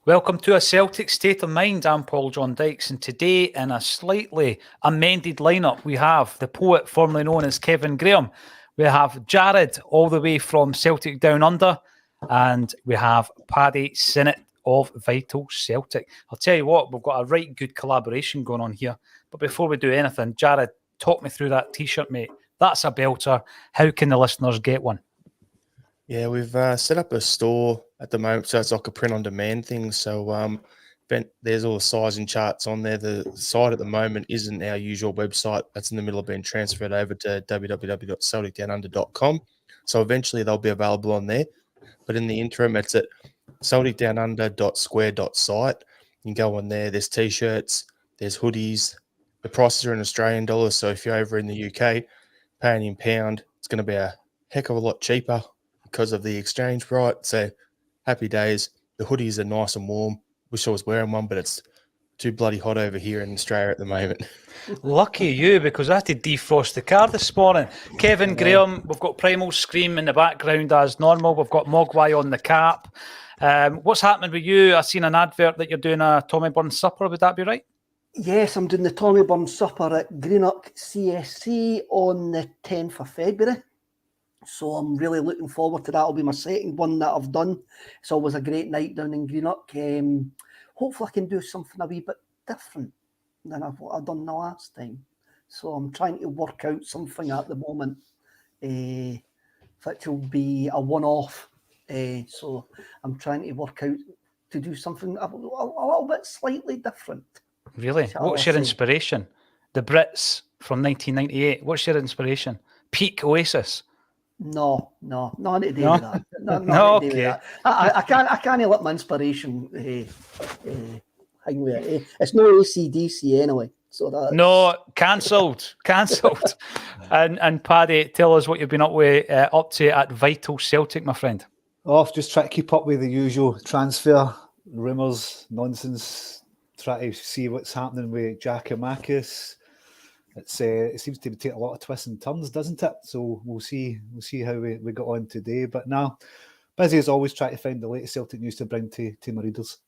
Welcome to A Celtic State of Mind. I'm Paul John Dykes, and today in a slightly amended lineup we have the poet formerly known as Kevin Graham, we have Jared all the way from Celtic Down Under, and we have Paddy Sinnott of Vital Celtic. I'll tell you what, we've got a right good collaboration going on here. But before we do anything, Jared, talk me through that t-shirt, mate. That's a belter. How can the listeners get one? Yeah, we've set up a store at the moment, so it's like a print-on-demand thing. So there's all the sizing charts on there. The site at the moment isn't our usual website. That's in the middle of being transferred over to www.celticdownunder.com. So eventually they'll be available on there. But in the interim, it's at celticdownunder.square.site. You can go on there. There's T-shirts, there's hoodies. The prices are in Australian dollars, so if you're over in the UK, paying in pound, it's going to be a heck of a lot cheaper because of the exchange rate. So happy days. The hoodies are nice and warm. Wish I was wearing one, but it's too bloody hot over here in Australia at the moment. Lucky you, because I had to defrost the car this morning. Kevin Graham, we've got Primal Scream in the background as normal. We've got Mogwai on the cap. What's happening with you? I've seen an advert that you're doing a Tommy Burns supper. Would that be right? Yes, I'm doing the Tommy Burns supper at Greenock CSC on the 10th of February. So I'm really looking forward to that. It'll be my second one that I've done. It's always a great night down in Greenock. Hopefully I can do something a wee bit different than what I've done the last time. So I'm trying to work out something at the moment, which will be a one-off. So I'm trying to work out to do something a little bit slightly different. Really? What's your inspiration? The Brits from 1998. What's your inspiration? Peak Oasis? No, nothing to do with that. No, okay. I can't let my inspiration hang with it. It's no AC/DC anyway. So that's... No, cancelled. And Paddy, tell us what you've been up to at Vital Celtic, my friend. Just trying to keep up with the usual transfer rumours, nonsense. Try to see what's happening with Giakoumakis. It seems to be taking a lot of twists and turns, doesn't it? So we'll see how we got on today. But now, busy as always, trying to find the latest Celtic news to bring to my readers.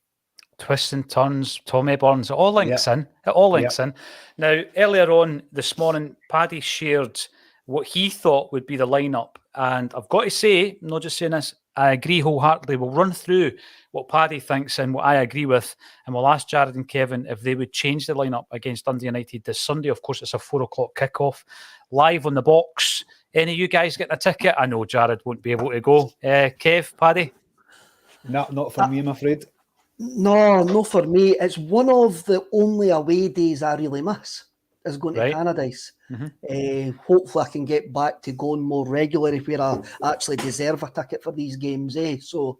Twists and turns, Tommy Burns, it all links in. It all links in. Now, earlier on this morning, Paddy shared what he thought would be the lineup. And I've got to say, I'm not just saying this, I agree wholeheartedly. We'll run through what Paddy thinks and what I agree with, and we'll ask Jared and Kevin if they would change the lineup against Dundee United this Sunday. Of course, it's a 4:00 kickoff, live on the box. Any of you guys getting a ticket? I know Jared won't be able to go. Kev, Paddy? Not for me, I'm afraid. No for me. It's one of the only away days I really miss, is going to Tannadice. Mm-hmm. Hopefully I can get back to going more regularly where I actually deserve a ticket for these games. So,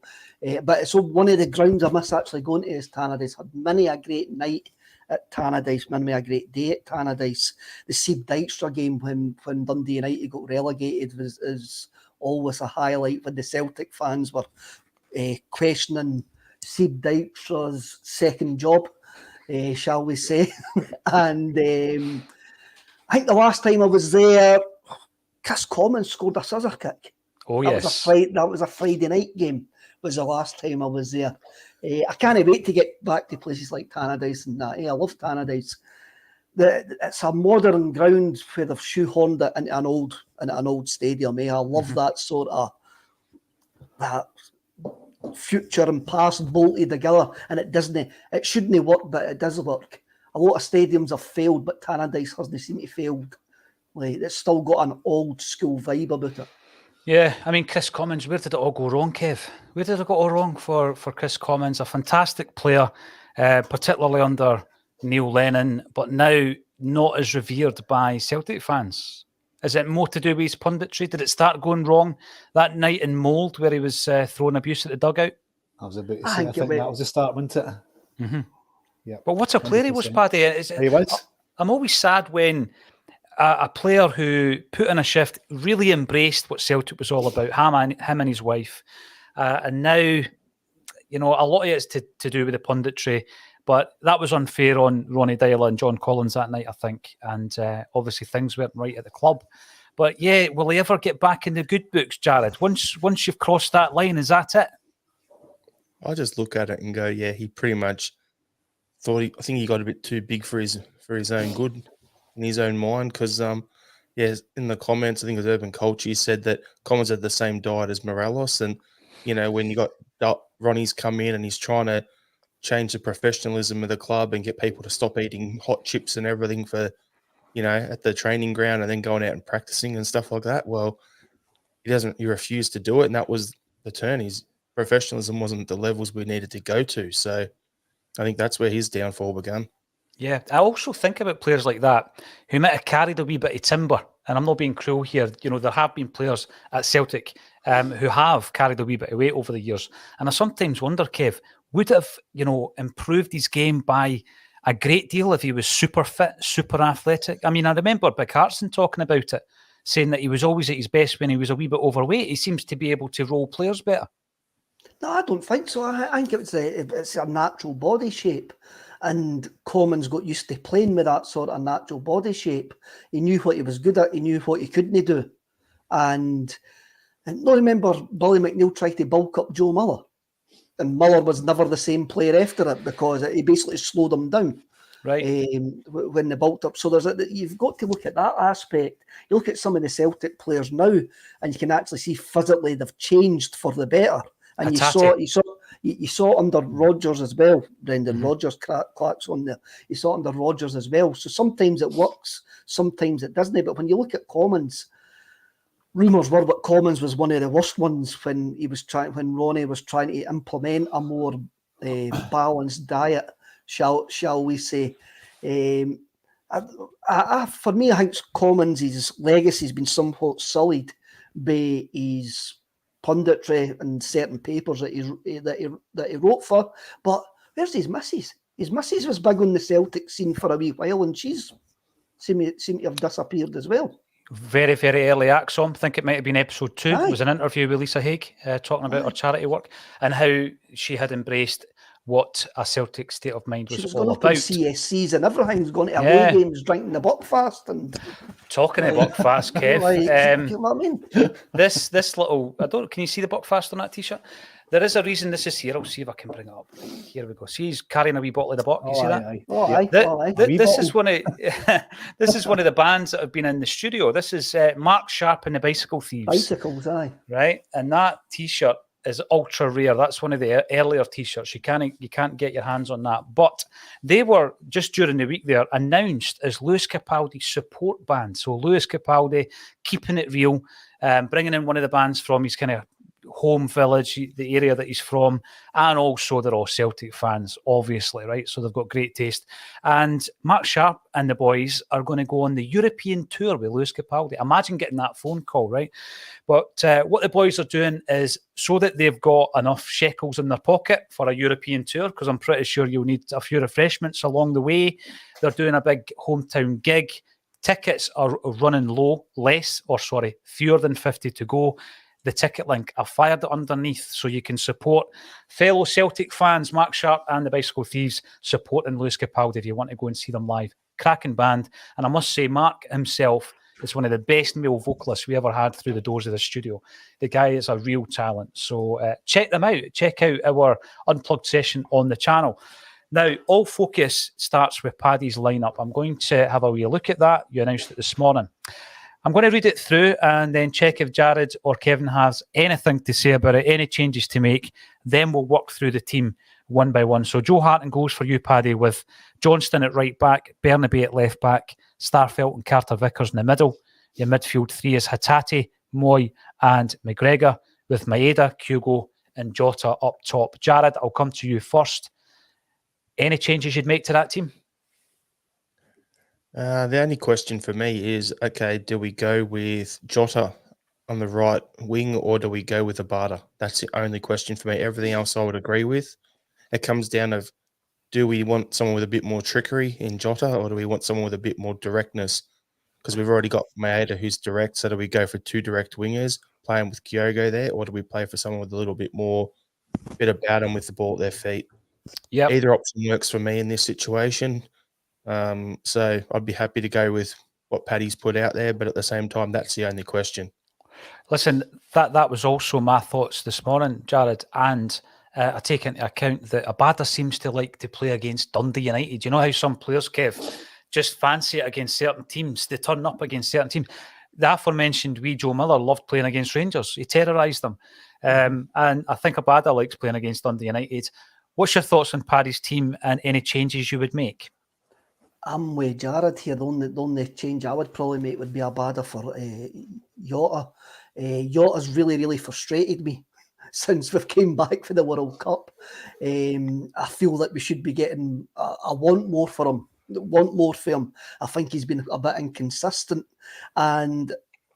but it's one of the grounds I miss actually going to is Tannadice. Had many a great night at Tannadice, many a great day at Tannadice. The Seed Dykstra game when Dundee United got relegated is always a highlight when the Celtic fans were questioning Seed Dykstra's second job, shall we say. And I think the last time I was there, Chris Commons scored a scissor kick. Oh, yes. That was a Friday night game, was the last time I was there. I can't wait to get back to places like Tannadice and that. I love Tannadice. It's a modern ground where they've shoehorned it into an old stadium. I love that sort of that future and past bolted together, and it shouldn't work, but it does work. A lot of stadiums have failed, but Tannadice hasn't seemed to fail. Like, it's still got an old school vibe about it. Yeah, I mean, Chris Commons, where did it all go wrong, Kev? Where did it go all wrong for Chris Commons? A fantastic player, particularly under Neil Lennon, but now not as revered by Celtic fans. Is it more to do with his punditry? Did it start going wrong that night in Mould where he was throwing abuse at the dugout? I was about to say, I think that was the start, wasn't it? Mm-hmm. Yeah. But what a player 100%. He was, Paddy. He was. I'm always sad when a player who put in a shift really embraced what Celtic was all about, him and his wife. And now, a lot of it's to do with the punditry, but that was unfair on Ronnie Dyla and John Collins that night, I think. And obviously things weren't right at the club. But yeah, will he ever get back in the good books, Jared? Once you've crossed that line, is that it? I just look at it and go, yeah, he pretty much thought I think he got a bit too big for his own good in his own mind because in the comments I think it was Urban Culture he said that Commons had the same diet as Morelos, and when you got Ronnie's come in and he's trying to change the professionalism of the club and get people to stop eating hot chips and everything for at the training ground and then going out and practicing and stuff like that. Well, he refused to do it, and that was the turn. His professionalism wasn't at the levels we needed to go to, so I think that's where his downfall began. Yeah, I also think about players like that who might have carried a wee bit of timber, and I'm not being cruel here. There have been players at Celtic who have carried a wee bit of weight over the years, and I sometimes wonder, Kev, would have improved his game by a great deal if he was super fit, super athletic. I mean, I remember Big Hartson talking about it, saying that he was always at his best when he was a wee bit overweight. He seems to be able to roll players better. No, I don't think so. I think it's a natural body shape. And Commons got used to playing with that sort of natural body shape. He knew what he was good at. He knew what he couldn't do. And I remember Billy McNeil tried to bulk up Joe Muller. And Muller was never the same player after it because he basically slowed him down. Right. When they bulked up. So you've got to look at that aspect. You look at some of the Celtic players now and you can actually see physically they've changed for the better. And you saw under Rodgers as well, Brendan. Rodgers clacks on there. You saw under Rodgers as well. So sometimes it works, sometimes it doesn't. But when you look at Commons, rumours were that Commons was one of the worst ones when Ronnie was trying to implement a more balanced diet, shall we say. For me, I think Commons' legacy has been somewhat sullied by his punditry and certain papers that he wrote for. But where's his missus? His missus was big on the Celtic scene for a wee while, and she's seemed to have disappeared as well. Very, very early Acsom. I think it might have been episode 2. It was an interview with Lisa Haig talking about her charity work and how she had embraced what a Celtic state of mind was all about. CSCs and everything's going to away games, drinking the Buckfast and talking of Buckfast, Kev. You know what I mean? This little, can you see the Buckfast on that t-shirt? There is a reason this is here. I'll see if I can bring it up. Here we go. See, he's carrying a wee bottle of the Buck. You see that? This is one of this is one of the bands that have been in the studio. This is Mark Sharp and the Bicycle Thieves. Bicycles, aye. Right, and that t-shirt is ultra rare. That's one of the earlier t-shirts. You can't get your hands on that. But they were just during the week there announced as Lewis Capaldi's support band. So Lewis Capaldi keeping it real, bringing in one of the bands from his kind of home village, the area that he's from, and also they're all Celtic fans, obviously, right? So they've got great taste. And Mark Sharp and the boys are going to go on the European tour with Lewis Capaldi. Imagine getting that phone call, right? But what the boys are doing is so that they've got enough shekels in their pocket for a European tour, because I'm pretty sure you'll need a few refreshments along the way. They're doing a big hometown gig. Tickets are running fewer than 50 to go. The ticket link, I fired it underneath so you can support fellow Celtic fans, Mark Sharp and the Bicycle Thieves, supporting Lewis Capaldi if you want to go and see them live. Cracking band. And I must say, Mark himself is one of the best male vocalists we ever had through the doors of the studio. The guy is a real talent. So check them out. Check out our Unplugged session on the channel. Now, all focus starts with Paddy's lineup. I'm going to have a wee look at that. You announced it this morning. I'm going to read it through and then check if Jared or Kevin has anything to say about it, any changes to make. Then we'll work through the team one by one. So Joe Harton goes for you, Paddy, with Johnston at right back, Bernabe at left back, Starfelt and Carter Vickers in the middle. Your midfield 3 is Hatate, Moy and McGregor, with Maeda, Kyogo and Jota up top. Jared, I'll come to you first. Any changes you'd make to that team? The only question for me is, okay, do we go with Jota on the right wing or do we go with Abada? That's the only question for me. Everything else I would agree with. It comes down to, do we want someone with a bit more trickery in Jota or do we want someone with a bit more directness? Because we've already got Maeda who's direct, so do we go for 2 direct wingers playing with Giorgos there, or do we play for someone with a little bit more bit about them with the ball at their feet? Yeah, either option works for me in this situation. So I'd be happy to go with what Paddy's put out there, but at the same time, that's the only question. Listen, that was also my thoughts this morning, Jared, and I take into account that Abada seems to like to play against Dundee United. You know how some players, Kev, just fancy it against certain teams. They turn up against certain teams. The aforementioned wee Joe Miller loved playing against Rangers. He terrorised them. And I think Abada likes playing against Dundee United. What's your thoughts on Paddy's team and any changes you would make? I'm with Jared here. The only change I would probably make would be Abada for Jota. Jota's really, really frustrated me since we've came back for the World Cup. I feel that we should be getting, I want more for him. I think he's been a bit inconsistent. And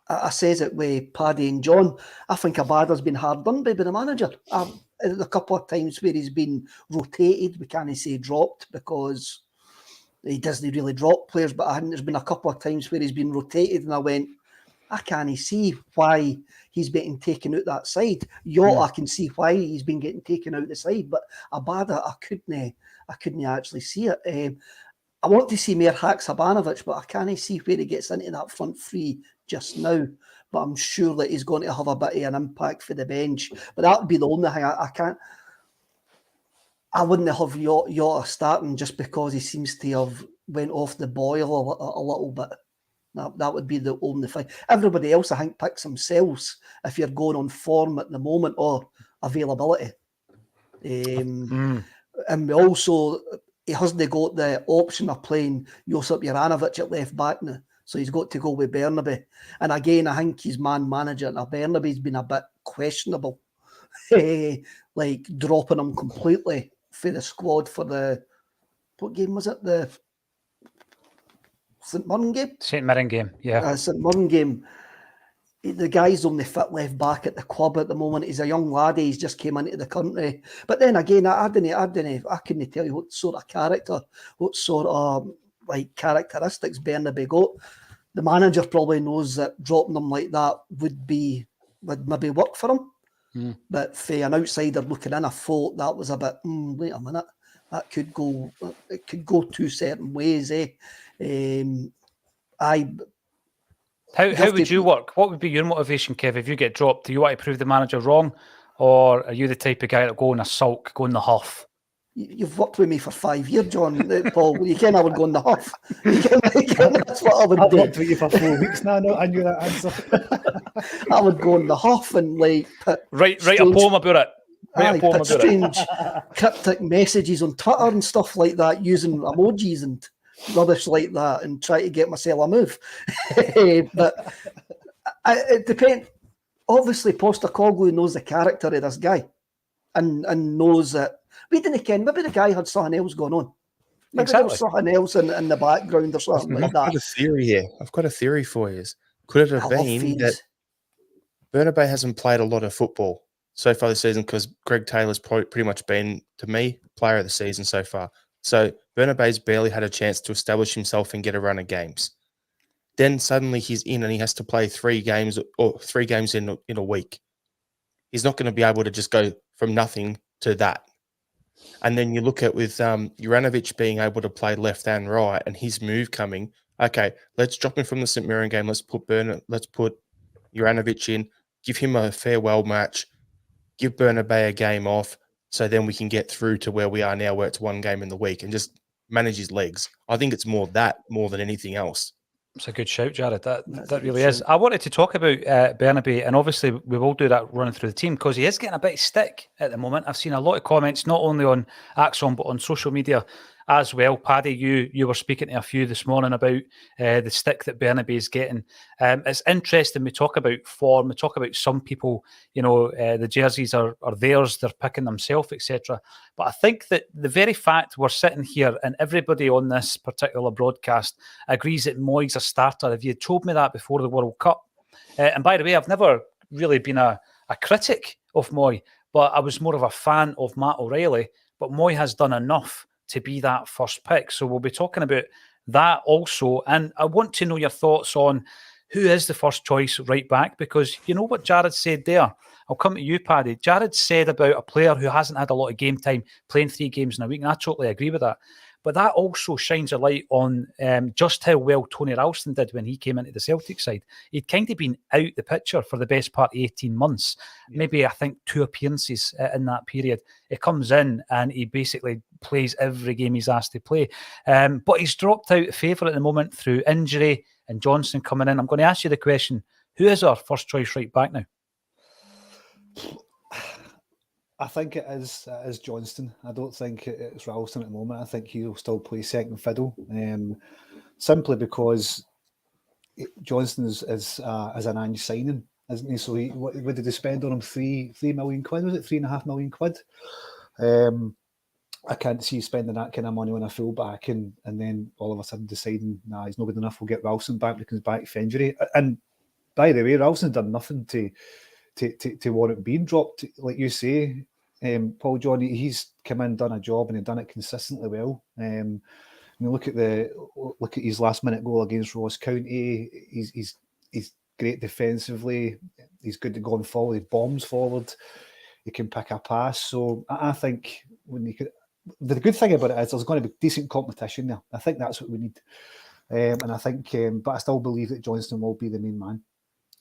I says it with Paddy and John. I think Abada's been hard done by the manager. A couple of times where he's been rotated, we can't say dropped because he doesn't really drop players, but I think there's been a couple of times where he's been rotated and I went, I can't see why he's getting taken out that side. I can see why he's been getting taken out the side, but Abada, I couldn't actually see it. I want to see more Haksabanovic, but I can't see where he gets into that front three just now. But I'm sure that he's going to have a bit of an impact for the bench. But that would be the only thing I wouldn't have Jota starting just because he seems to have went off the boil a little bit. That would be the only thing. Everybody else, I think, picks themselves if you're going on form at the moment or availability. And we also, he hasn't got the option of playing Josip Juranovic at left back now. So he's got to go with Bernabe. And again, I think his manager, now Bernabe's been a bit questionable. Like dropping him completely for the squad for the, what game was it? The St Mirren game? St Mirren game, yeah. St Mirren game. The guy's only fit left back at the club at the moment. He's a young lad. He's just came into the country. But then again, I couldn't tell you what sort of character, what sort of like characteristics Bernabe got. The manager probably knows that dropping them like that would maybe work for him. But for an outsider looking in, I thought that was a bit, wait a minute, that could go, it could go two certain ways, How would you work? What would be your motivation, Kev, if you get dropped? Do you want to prove the manager wrong? Or are you the type of guy that go in a sulk, go in the huff? You've worked with me for 5 years, John. Paul, you can I would go in the huff. That's what I would do. I've worked with you for 4 weeks now. No, I knew that answer. I would go in the huff and like write a poem about it. Put strange cryptic messages on Twitter and stuff like that, using emojis and rubbish like that, and try to get myself a move. But it depends. Obviously, Postecoglou knows the character of this guy, and knows that. We didn't ken. Maybe the guy had something else going on. Maybe there was something else in the background or something like that. I've got a theory here. I've got a theory for you. Could it have been that Bernabe hasn't played a lot of football so far this season because Greg Taylor's pretty much been, to me, player of the season so far. So Bernabe's barely had a chance to establish himself and get a run of games. Then suddenly he's in and he has to play 3 games in a week. He's not going to be able to just go from nothing to that. And then you look at with Juranovic being able to play left and right and his move coming. Okay, let's drop him from the St Mirren game. Let's put Juranovic in, give him a farewell match, give Bernabe a game off, so then we can get through to where we are now, where it's 1 game in the week, and just manage his legs. I think it's more than anything else. It's a good shout, Jared. That really is. I wanted to talk about Bernabe, and obviously we will do that running through the team because he is getting a bit of stick at the moment. I've seen a lot of comments, not only on Acsom, but on social media as well. Paddy, you were speaking to a few this morning about the stick that Bernabe is getting. It's interesting. We talk about form. We talk about some people, the jerseys are theirs. They're picking themselves, etc. But I think that the very fact we're sitting here and everybody on this particular broadcast agrees that Moyes a starter. If you had told me that before the World Cup, and by the way, I've never really been a critic of Moy, but I was more of a fan of Matt O'Reilly. But Moy has done enough to be that first pick. So we'll be talking about that also. And I want to know your thoughts on who is the first choice right back, because you know what Jared said there. I'll come to you, Paddy. Jared said about a player who hasn't had a lot of game time, playing 3 games in a week, and I totally agree with that. But that also shines a light on just how well Tony Ralston did when he came into the Celtic side. He'd kind of been out the picture for the best part of 18 months. Yeah. Maybe, I think, 2 appearances in that period. He comes in and he basically plays every game he's asked to play. But he's dropped out of favour at the moment through injury and Johnson coming in. I'm going to ask you the question, who is our first choice right back now? I think it is Johnston. I don't think it's Ralston at the moment. I think he'll still play second fiddle, simply because Johnston is an Ange signing, isn't he? So what did they spend on him? 3 million quid? Was it 3.5 million quid? I can't see spending that kind of money on a fullback and then all of a sudden deciding, nah, he's not good enough. We'll get Ralston back because he's back for injury. And by the way, Ralston's done nothing to warrant being dropped, like you say, Paul John. He's come in, done a job, and he's done it consistently well. Look at his last minute goal against Ross County. He's great defensively. He's good at going forward. He bombs forward. He can pick a pass. So I think the good thing about it is there's going to be decent competition there. I think that's what we need, and I think, but I still believe that Johnston will be the main man.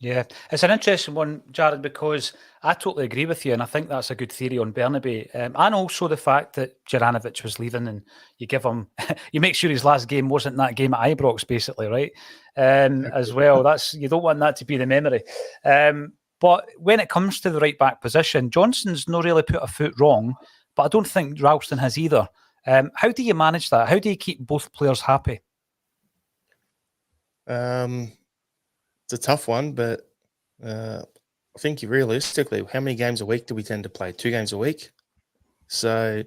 Yeah, it's an interesting one, Jared, because I totally agree with you, and I think that's a good theory on Bernabei, and also the fact that Juranovic was leaving, and you give him, you make sure his last game wasn't that game at Ibrox, basically, right? As well, you don't want that to be the memory. But when it comes to the right back position, Johnson's not really put a foot wrong, but I don't think Ralston has either. How do you manage that? How do you keep both players happy? It's a tough one, but I think realistically, how many games a week do we tend to play? 2 games a week. So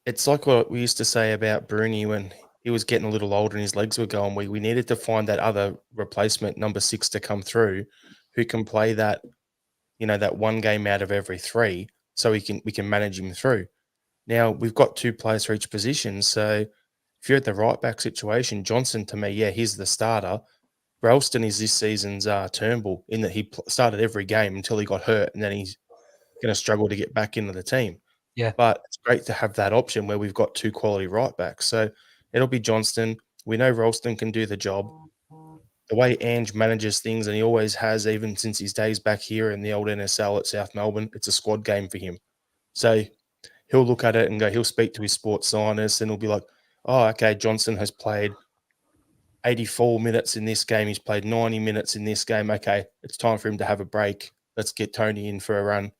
it's like what we used to say about Bruni when he was getting a little older and his legs were going. We needed to find that other replacement, number 6, to come through, who can play that, that 1 game out of every 3, so we can manage him through. Now we've got 2 players for each position, so if you're at the right back situation, Johnson, to me, yeah, he's the starter. Ralston is this season's Turnbull, in that he started every game until he got hurt, and then he's going to struggle to get back into the team. Yeah, but it's great to have that option where we've got 2 quality right backs. So it'll be Johnston. We know Ralston can do the job. The way Ange manages things, and he always has, even since his days back here in the old NSL at South Melbourne, it's a squad game for him. So he'll look at it and he'll speak to his sports scientist, and he'll be like, oh, okay, Johnson has played 84 minutes in this game. He's played 90 minutes in this game. Okay, it's time for him to have a break. Let's get Tony in for a run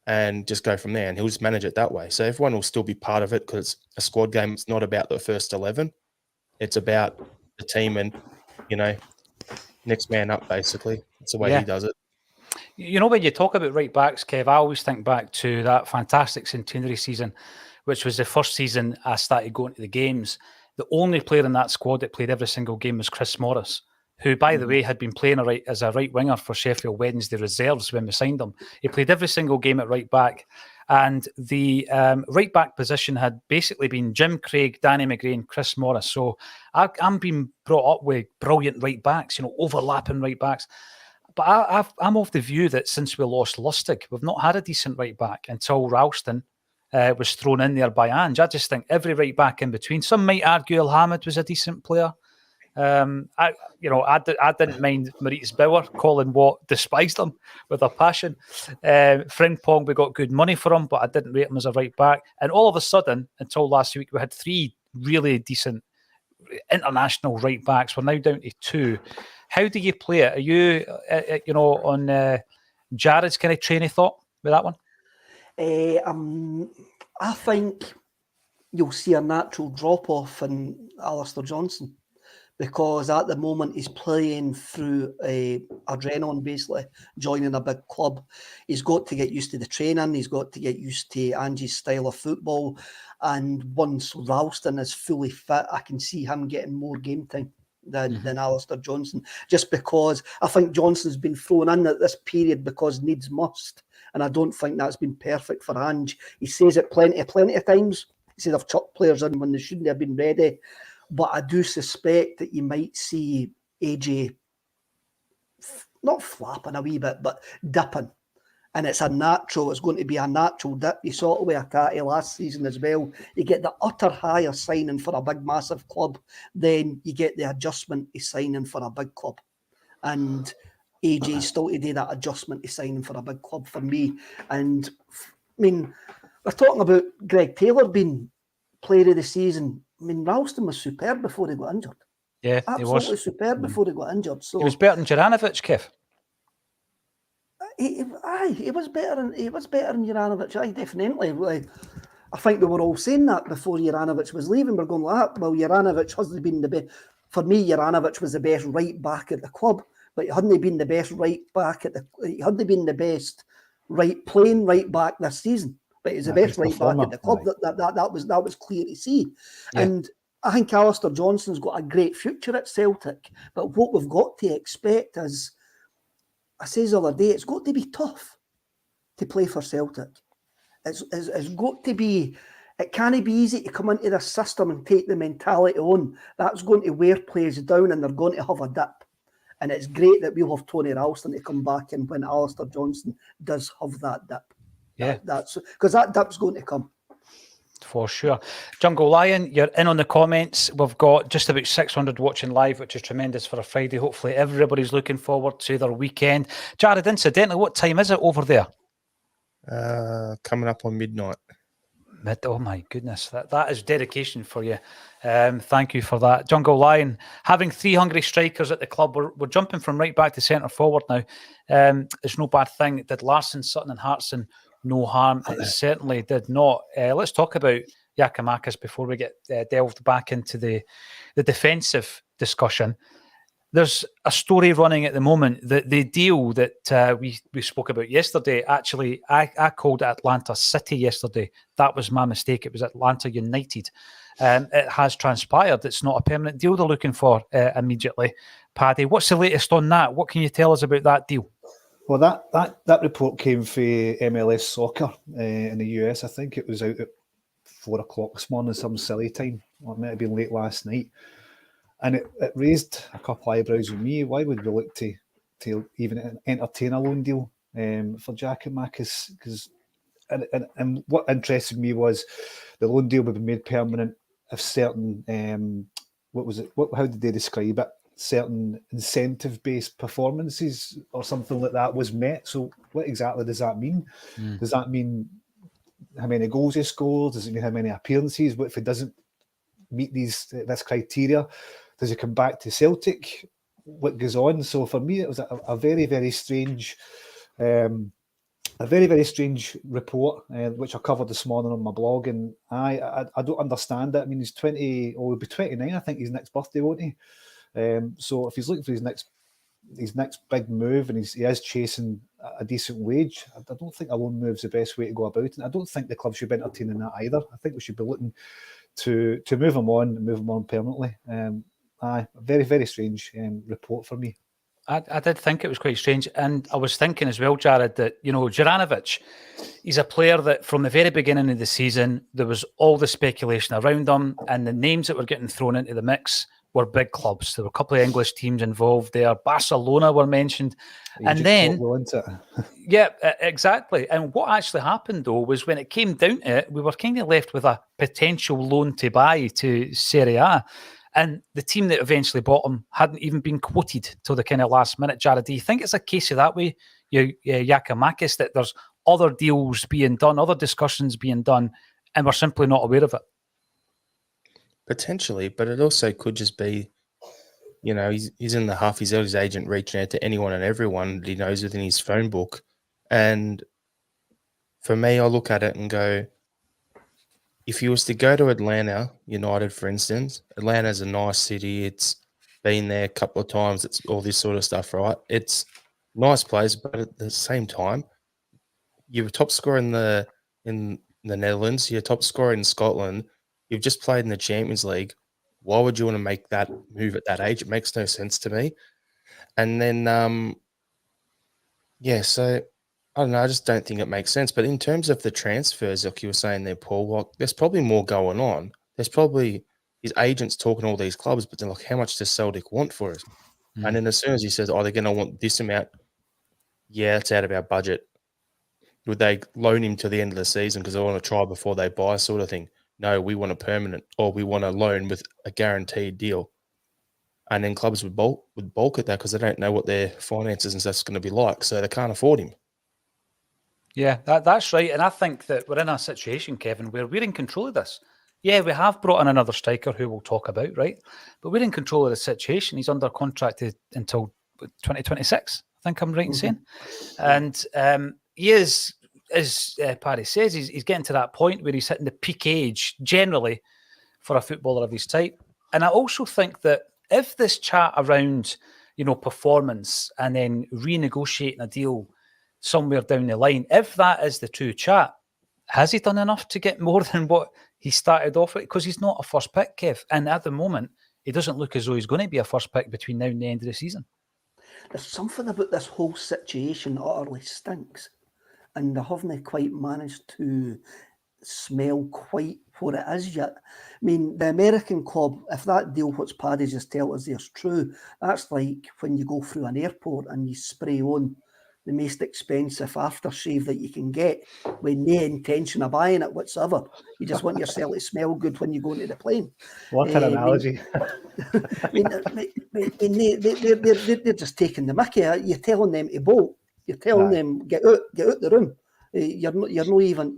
and just go from there. And he'll just manage it that way. So everyone will still be part of it because it's a squad game. It's not about the first 11. It's about the team and, next man up, basically. That's the way he does it. When you talk about right backs, Kev, I always think back to that fantastic centenary season, which was the first season I started going to the games. The only player in that squad that played every single game was Chris Morris, who, by the way, had been playing as a right winger for Sheffield Wednesday reserves when we signed him. He played every single game at right back. And the right back position had basically been Jim Craig, Danny McGrain, Chris Morris. So I'm being brought up with brilliant right backs, overlapping right backs. But I'm of the view that since we lost Lustig, we've not had a decent right back until Ralston was thrown in there by Ange. I just think every right back in between. Some might argue Elhamed was a decent player. I didn't mind Maurice Bauer. Colin Watt despised him with a passion. Frimpong, we got good money for him, but I didn't rate him as a right back. And all of a sudden, until last week, we had 3 really decent international right backs. We're now down to 2. How do you play it? Are you, on Jared's kind of train of thought with that one? I think you'll see a natural drop-off in Alistair Johnson, because at the moment he's playing through adrenaline, basically, joining a big club. He's got to get used to the training. He's got to get used to Angie's style of football. And once Ralston is fully fit, I can see him getting more game time than Alistair Johnson, just because I think Johnson's been thrown in at this period because needs must. And I don't think that's been perfect for Ange. He says it plenty of times. He says I've chucked players in when they shouldn't have been ready. But I do suspect that you might see AJ not flapping a wee bit, but dipping And it's going to be a natural dip. You saw it with Akati last season as well. You get the utter higher signing for a big, massive club, then you get the adjustment to signing for a big club. And AJ still to do that adjustment to signing for a big club for me. And I mean, we're talking about Greg Taylor being player of the season. I mean, Ralston was superb before he got injured. Yeah, Absolutely he was superb before he got injured. So he was better than Juranovic, Kev. He was better than Juranovic. Aye, definitely. Like, I think we were all saying that before Juranovic was leaving. We're going like, well, Juranovic hasn't been the best. For me, Juranovic was the best right back at the club, but he hadn't been the best right back he hadn't been the best playing right back this season. But he's the best right back at the club. That was clear to see. Yeah. And I think Alistair Johnston's got a great future at Celtic. But what we've got to expect is, I said the other day, it's got to be tough to play for Celtic. It's got to be, it can't be easy to come into the system and take the mentality on. That's going to wear players down and they're going to have a dip. And it's great that we'll have Tony Ralston to come back and when Alistair Johnston does have that dip. Yeah. That's because that dip's going to come. For sure. Jungle Lion, you're in on the comments. We've got just about 600 watching live, which is tremendous for a Friday. Hopefully everybody's looking forward to their weekend. Jared, incidentally, what time is it over there? Coming up on midnight. Oh my goodness, that is dedication for you. Thank you for that. Jungle Lion, having 3 hungry strikers at the club. We're jumping from right back to centre forward now. It's no bad thing. Did Larsson, Sutton and Hartson no harm? It certainly did not. Let's talk about Giakoumakis before we get delved back into the defensive discussion. There's a story running at the moment that the deal that we spoke about yesterday, actually, I called it Atlanta City yesterday. That was my mistake. It was Atlanta United. It has transpired. It's not a permanent deal they're looking for immediately. Paddy, what's the latest on that? What can you tell us about that deal? Well, that report came from MLS Soccer in the US. I think it was out at 4 o'clock this morning, some silly time, or it might have been late last night. And it raised a couple of eyebrows with me. Why would we look to even entertain a loan deal for Giakoumakis? Because and what interested me was the loan deal would be made permanent if certain how did they describe it? Certain incentive-based performances or something like that was met. So what exactly does that mean? Does that mean how many goals he scores? Does it mean how many appearances? What if he doesn't meet this criteria? Does he come back to Celtic? What goes on? So for me, it was a very, very strange, report, which I covered this morning on my blog. And I don't understand it. I mean, he's 20, or he'll be 29. I think his next birthday, won't he? So if he's looking for his next big move and he is chasing a decent wage, I don't think a loan move's the best way to go about it. And I don't think the club should be entertaining that either. I think we should be looking to move him on permanently. Very, very strange report for me. I did think it was quite strange. And I was thinking as well, Jared, that, Juranovic, he's a player that from the very beginning of the season, there was all the speculation around him and the names that were getting thrown into the mix were big clubs. There were a couple of English teams involved there. Barcelona were mentioned. And then, yeah, exactly. And what actually happened, though, was when it came down to it, we were kind of left with a potential loan to buy to Serie A. And the team that eventually bought him hadn't even been quoted till the kind of last minute. Jared, do you think it's a case of that way, Giakoumakis, that there's other deals being done, other discussions being done, and we're simply not aware of it? Potentially, but it also could just be, he's in the huff. He's got his agent reaching out to anyone and everyone that he knows within his phone book. And for me, I look at it and go, if he was to go to Atlanta United, for instance, Atlanta's a nice city. It's been there a couple of times. It's all this sort of stuff, right? It's a nice place, but at the same time, you're a top scorer in the Netherlands. You're a top scorer in Scotland. You've just played in the Champions League. Why would you want to make that move at that age? It makes no sense to me. And then, so I don't know. I just don't think it makes sense. But in terms of the transfers, like you were saying there, Paul, there's probably more going on. There's probably his agents talking to all these clubs, but they're like, how much does Celtic want for us? And then as soon as he says, they're going to want this amount, yeah, it's out of our budget. Would they loan him to the end of the season because they want to try before they buy, sort of thing? No, we want a permanent, or we want a loan with a guaranteed deal. And then clubs would balk at that because they don't know what their finances and stuff's going to be like, so they can't afford him. Yeah, that's right. And I think that we're in a situation, Kevin, where we're in control of this. Yeah, we have brought in another striker who we'll talk about, right? But we're in control of the situation. He's under contract until 2026, I think I'm right in saying. And he is, as Paddy says, he's getting to that point where he's hitting the peak age, generally, for a footballer of his type. And I also think that if this chat around, performance and then renegotiating a deal somewhere down the line, if that is the true chat, has he done enough to get more than what he started off with? Because he's not a first pick, Kev. And at the moment, he doesn't look as though he's going to be a first pick between now and the end of the season. There's something about this whole situation that utterly stinks. And they haven't quite managed to smell quite what it is yet. I mean, the American club, if that deal what's Paddy just tell us is true, that's like when you go through an airport and you spray on the most expensive aftershave that you can get with no intention of buying it whatsoever. You just want yourself to smell good when you go into the plane. What an analogy. They're just taking the mickey. You're telling them to bolt. You're telling them get out the room. You're not even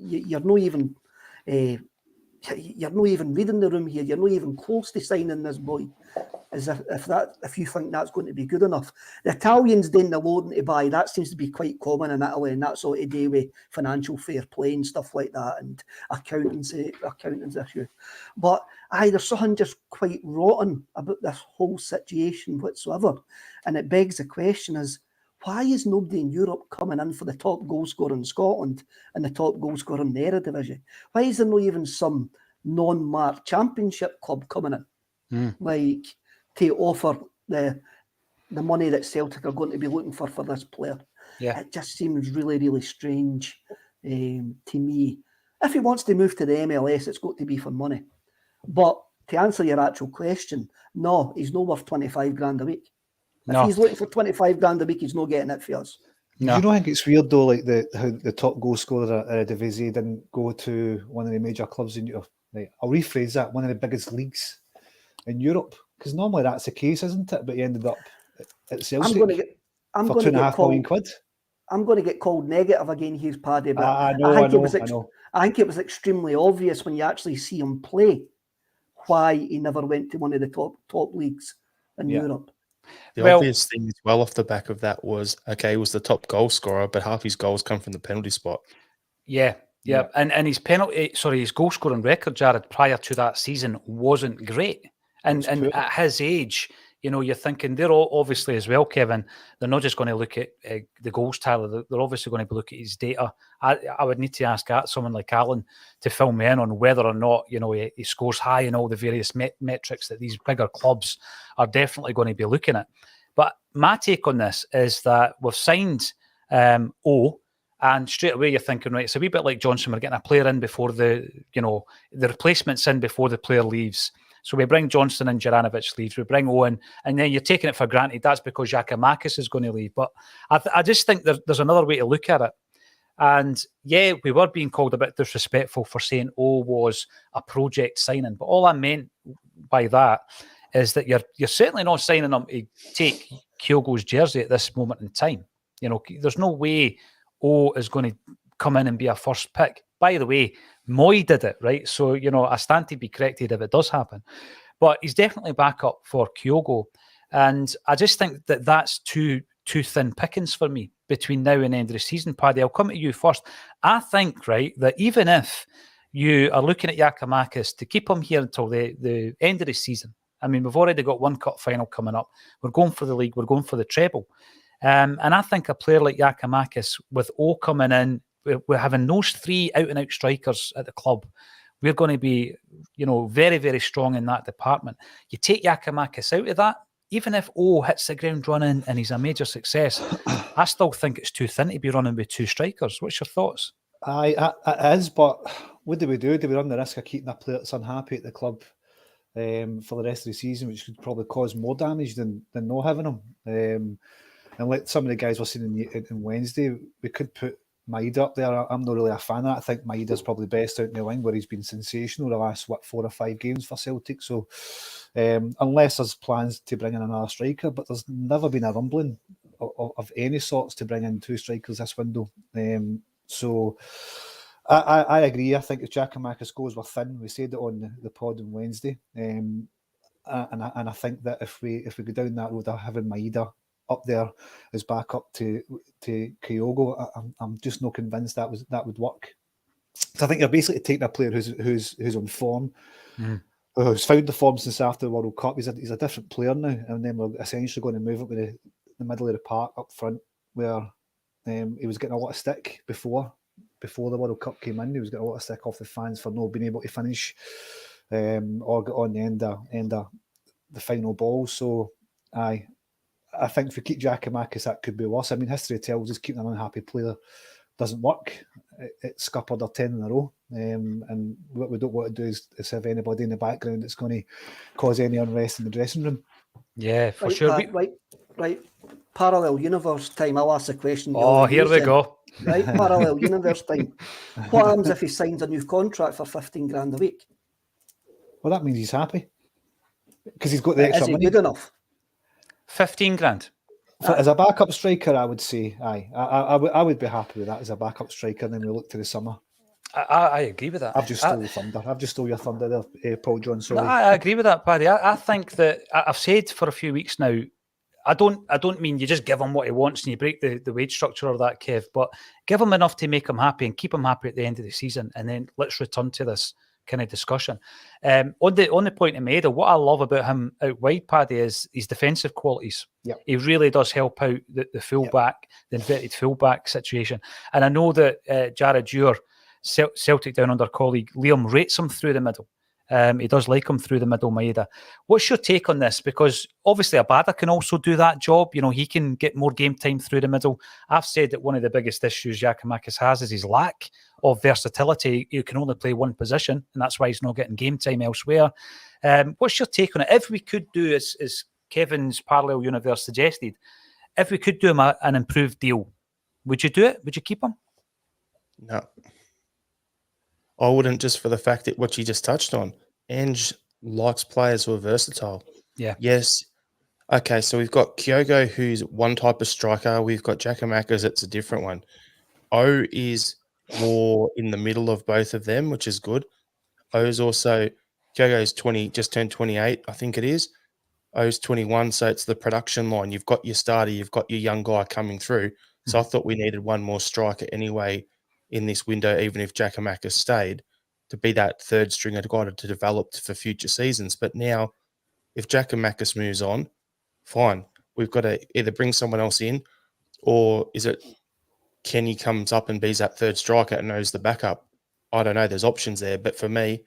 reading the room here. You're not even close to signing this boy. As if you think that's going to be good enough. The Italians doing the loading to buy, that seems to be quite common in Italy, and that's all to do with financial fair play and stuff like that, and accountants issue. But there's something just quite rotten about this whole situation whatsoever. And it begs the question is, why is nobody in Europe coming in for the top goal scorer in Scotland and the top goal scorer in the Eredivisie? Why is there not even some non-marked championship club coming in? Like, to offer the money that Celtic are going to be looking for this player. Yeah. It just seems really, really strange to me. If he wants to move to the MLS, it's got to be for money. But to answer your actual question, no, he's not worth 25 grand a week. If he's looking for 25 grand a week, he's not getting it for us. No. Do you not think it's weird though, like how the top goal scorer at Eredivisie didn't go to one of the major clubs in Europe? Like, I'll rephrase that: one of the biggest leagues in Europe, because normally that's the case, isn't it? But he ended up at Celtic for £2.5 million. I'm going to get called negative again, Hughes Paddy, but I think it was extremely obvious when you actually see him play why he never went to one of the top leagues in Europe. The obvious thing as well off the back of that was, okay, he was the top goal scorer, but half his goals come from the penalty spot. Yeah. And his goal scoring record, Jared, prior to that season wasn't great. And at his age, you're thinking they're all obviously as well, Kevin, they're not just going to look at the goals tally, they're obviously going to look at his data. I would need to ask someone like Alan to fill me in on whether or not, he scores high in all the various metrics that these bigger clubs are definitely going to be looking at. But my take on this is that we've signed and straight away you're thinking, right, it's a wee bit like Johnson, we're getting a player in before the replacement's in before the player leaves. So we bring Johnson and Juranovic leaves, we bring Owen, and then you're taking it for granted that's because Giakoumakis is going to leave. But I just think there's another way to look at it. And yeah, we were being called a bit disrespectful for saying was a project signing. But all I meant by that is that you're certainly not signing him to take Giorgos' jersey at this moment in time. There's no way is going to come in and be a first pick. By the way, Moy did it, right? So, I stand to be corrected if it does happen. But he's definitely back up for Giorgos. And I just think that that's too thin pickings for me between now and the end of the season. Paddy, I'll come to you first. I think, right, that even if you are looking at Giakoumakis to keep him here until the end of the season, I mean, we've already got one cup final coming up. We're going for the league. We're going for the treble. And I think a player like Giakoumakis, with coming in, we're having those three out-and-out strikers at the club. We're going to be, very, very strong in that department. You take Giakoumakis out of that, even if hits the ground running and he's a major success, I still think it's too thin to be running with two strikers. What's your thoughts? It is, but what do we do? Do we run the risk of keeping a player that's unhappy at the club for the rest of the season, which could probably cause more damage than not having him? And like some of the guys were saying in Wednesday, we could put Maeda up there. I'm not really a fan of that. I think Maeda's probably best out in the wing, where he's been sensational the last 4 or 5 games for Celtic. So unless there's plans to bring in another striker, but there's never been a rumbling of any sorts to bring in 2 strikers this window. So I agree. I think if Giakoumakis goes, we're thin. We said it on the pod on Wednesday. And I think that if we go down that road of having Maeda up there as back up to Kyogo, I'm just not convinced that would work. So I think you're basically taking a player who's on form, who's found the form since after the World Cup. He's a different player now, and then we're essentially going to move up with the middle of the park up front, where he was getting a lot of stick before the World Cup came in. He was getting a lot of stick off the fans for not being able to finish or get on the end of the final ball. So I think if we keep Giakoumakis, that could be worse. I mean, history tells us keeping an unhappy player doesn't work. It's scuppered or 10 in a row. And what we don't want to do is have anybody in the background that's going to cause any unrest in the dressing room. Yeah, for right, sure. Right. Parallel universe time. I'll ask the question. Oh, here we go. Right, parallel universe time. What happens if he signs a new contract for 15 grand a week? Well, that means he's happy because he's got the extra money. Is money. he good enough? 15 grand. As a backup striker, I would say, aye. I would be happy with that as a backup striker, and then we look to the summer. I agree with that. I've just stole your thunder. I've just stole your thunder there, Paul John. Sorry. I agree with that, Paddy. I think that I've said for a few weeks now, I don't mean you just give him what he wants and you break the wage structure of that, Kev, but give him enough to make him happy and keep him happy at the end of the season, and then let's return to this kind of discussion. On the point of Maeda, what I love about him out wide, Paddy, is his defensive qualities. Yep. He really does help out the fullback, the inverted fullback situation. And I know that Jared, your Celtic Down Under colleague, Liam, rates him through the middle. He does like him through the middle, Maeda. What's your take on this? Because obviously Abada can also do that job. You know, he can get more game time through the middle. I've said that one of the biggest issues Giakoumakis has is his lack of versatility. You can only play one position, and that's why he's not getting game time elsewhere. What's your take on it? If we could do, as Kevin's parallel universe suggested, if we could do him an improved deal, would you do it? Would you keep him? No. I wouldn't, just for the fact that what you just touched on. Ange likes players who are versatile. Yeah. Yes. Okay, so we've got Kyogo, who's one type of striker. We've got Giakoumakis, it's a different one. O is more in the middle of both of them, which is good. O is also, Kyogo's 20, just turned 28, I think it is. O's 21, so it's the production line. You've got your starter, you've got your young guy coming through. So I thought we needed one more striker anyway in this window, even if Giakoumakis stayed, to be that third stringer guy to develop for future seasons. But now, if Giakoumakis moves on, fine. We've got to either bring someone else in, or is it Kenny comes up and be that third striker and knows the backup? I don't know. There's options there. But for me,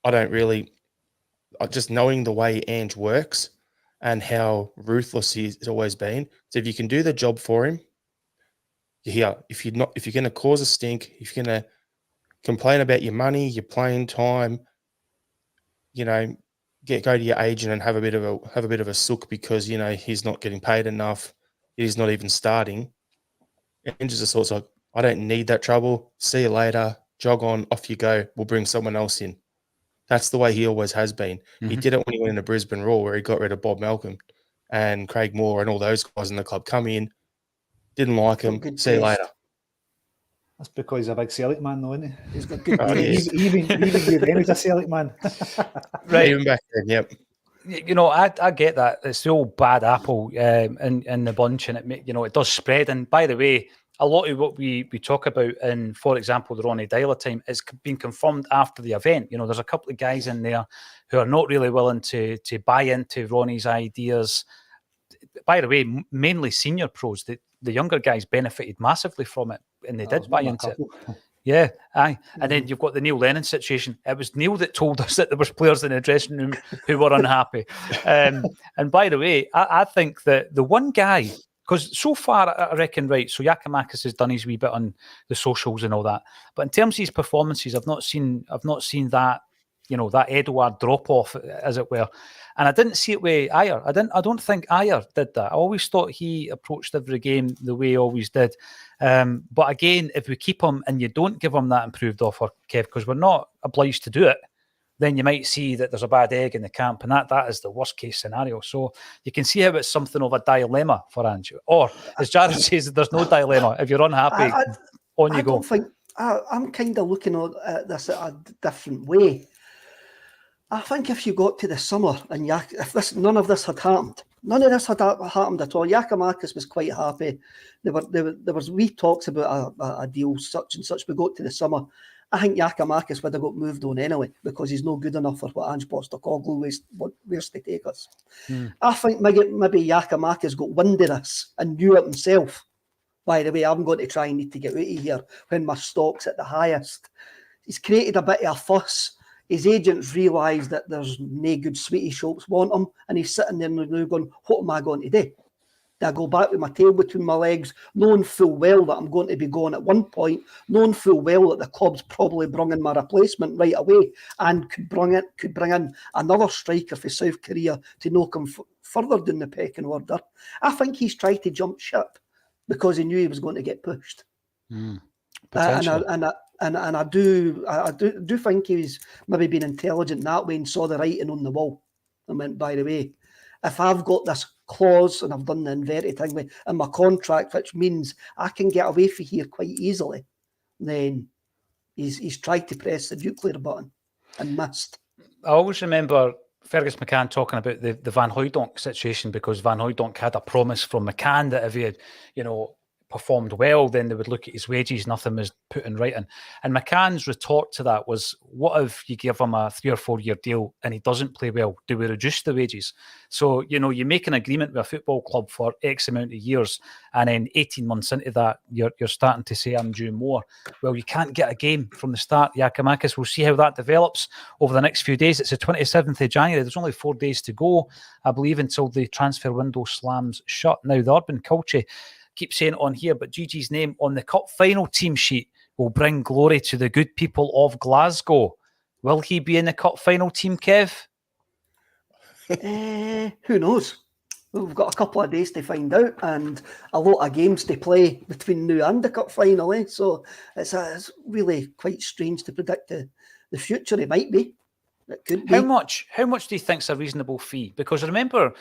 I don't really, just knowing the way Ange works and how ruthless he's always been. So if you can do the job for him, yeah, if you're going to cause a stink, if you're going to complain about your money, your playing time, you know, go to your agent and have a bit of a sook because, you know, he's not getting paid enough, he's not even starting. And just a sort of like, I don't need that trouble. See you later. Jog on, off you go. We'll bring someone else in. That's the way he always has been. Mm-hmm. He did it when he went into Brisbane Roar, where he got rid of Bob Malcolm and Craig Moore and all those guys in the club. Come in. Didn't like him. See you later. That's because he's a big Celtic man, though, isn't he? He's got good taste. Even you then, he's a Celtic man. Right. Even back then, yep. You know, I get that. It's the old bad apple in the bunch, and it does spread. And by the way, a lot of what we talk about in, for example, the Ronnie Dyler time is being confirmed after the event. You know, there's a couple of guys in there who are not really willing to buy into Ronnie's ideas. By the way, mainly senior pros. The younger guys benefited massively from it, and they did buy into it. Yeah, aye. And then you've got the Neil Lennon situation. It was Neil that told us that there was players in the dressing room who were unhappy. And by the way, I think that the one guy, because so far I reckon, right, so Giakoumakis has done his wee bit on the socials and all that, but in terms of his performances, I've not seen that that Edouard drop off, as it were. And I didn't see it with Ayer. I don't think Ayer did that. I always thought he approached every game the way he always did. But again, if we keep him and you don't give him that improved offer, Kev, because we're not obliged to do it, then you might see that there's a bad egg in the camp, and that is the worst case scenario. So you can see how it's something of a dilemma for Ange. Or, as Jared says, there's no dilemma. If you're unhappy, on you go. Don't think I'm kind of looking at this a different way. I think if you got to the summer and none of this had happened at all. Giakoumakis was quite happy. There was wee talks about a deal such and such. We got to the summer. I think Giakoumakis would have got moved on anyway because he's no good enough for what Ange Postecoglou wants to take us. I think maybe Giakoumakis got wind of this and knew it himself. By the way, I'm going to try and need to get out of here when my stock's at the highest. He's created a bit of a fuss. His agents realise that there's no good sweetie shops want him, and he's sitting there now going, what am I going to do? Do I go back with my tail between my legs, knowing full well that I'm going to be gone at one point, knowing full well that the club's probably bringing my replacement right away and could bring in another striker for South Korea to knock him further down the pecking order? I think he's tried to jump ship because he knew he was going to get pushed. And I do think he's maybe been intelligent that way and saw the writing on the wall. I mean, by the way, if I've got this clause and I've done the inverted thing in my contract, which means I can get away from here quite easily, then he's tried to press the nuclear button and missed. I always remember Fergus McCann talking about the Van Hooijdonk situation, because Van Hooijdonk had a promise from McCann that if he had, performed well, then they would look at his wages. Nothing was put in writing. And McCann's retort to that was, what if you give him a 3 or 4 year deal and he doesn't play well? Do we reduce the wages? So, you make an agreement with a football club for X amount of years, and then 18 months into that, you're starting to say, I'm due more. Well, you can't get a game from the start, Giakoumakis. We'll see how that develops over the next few days. It's the 27th of January. There's only 4 days to go, I believe, until the transfer window slams shut. Now, the Urban Culture keep saying it on here, but Gigi's name on the cup final team sheet will bring glory to the good people of Glasgow. Will he be in the cup final team, Kev? Who knows? We've got a couple of days to find out and a lot of games to play between now and the cup final. So it's really quite strange to predict the future. It might be. It could be. How much do you think is a reasonable fee? Because remember,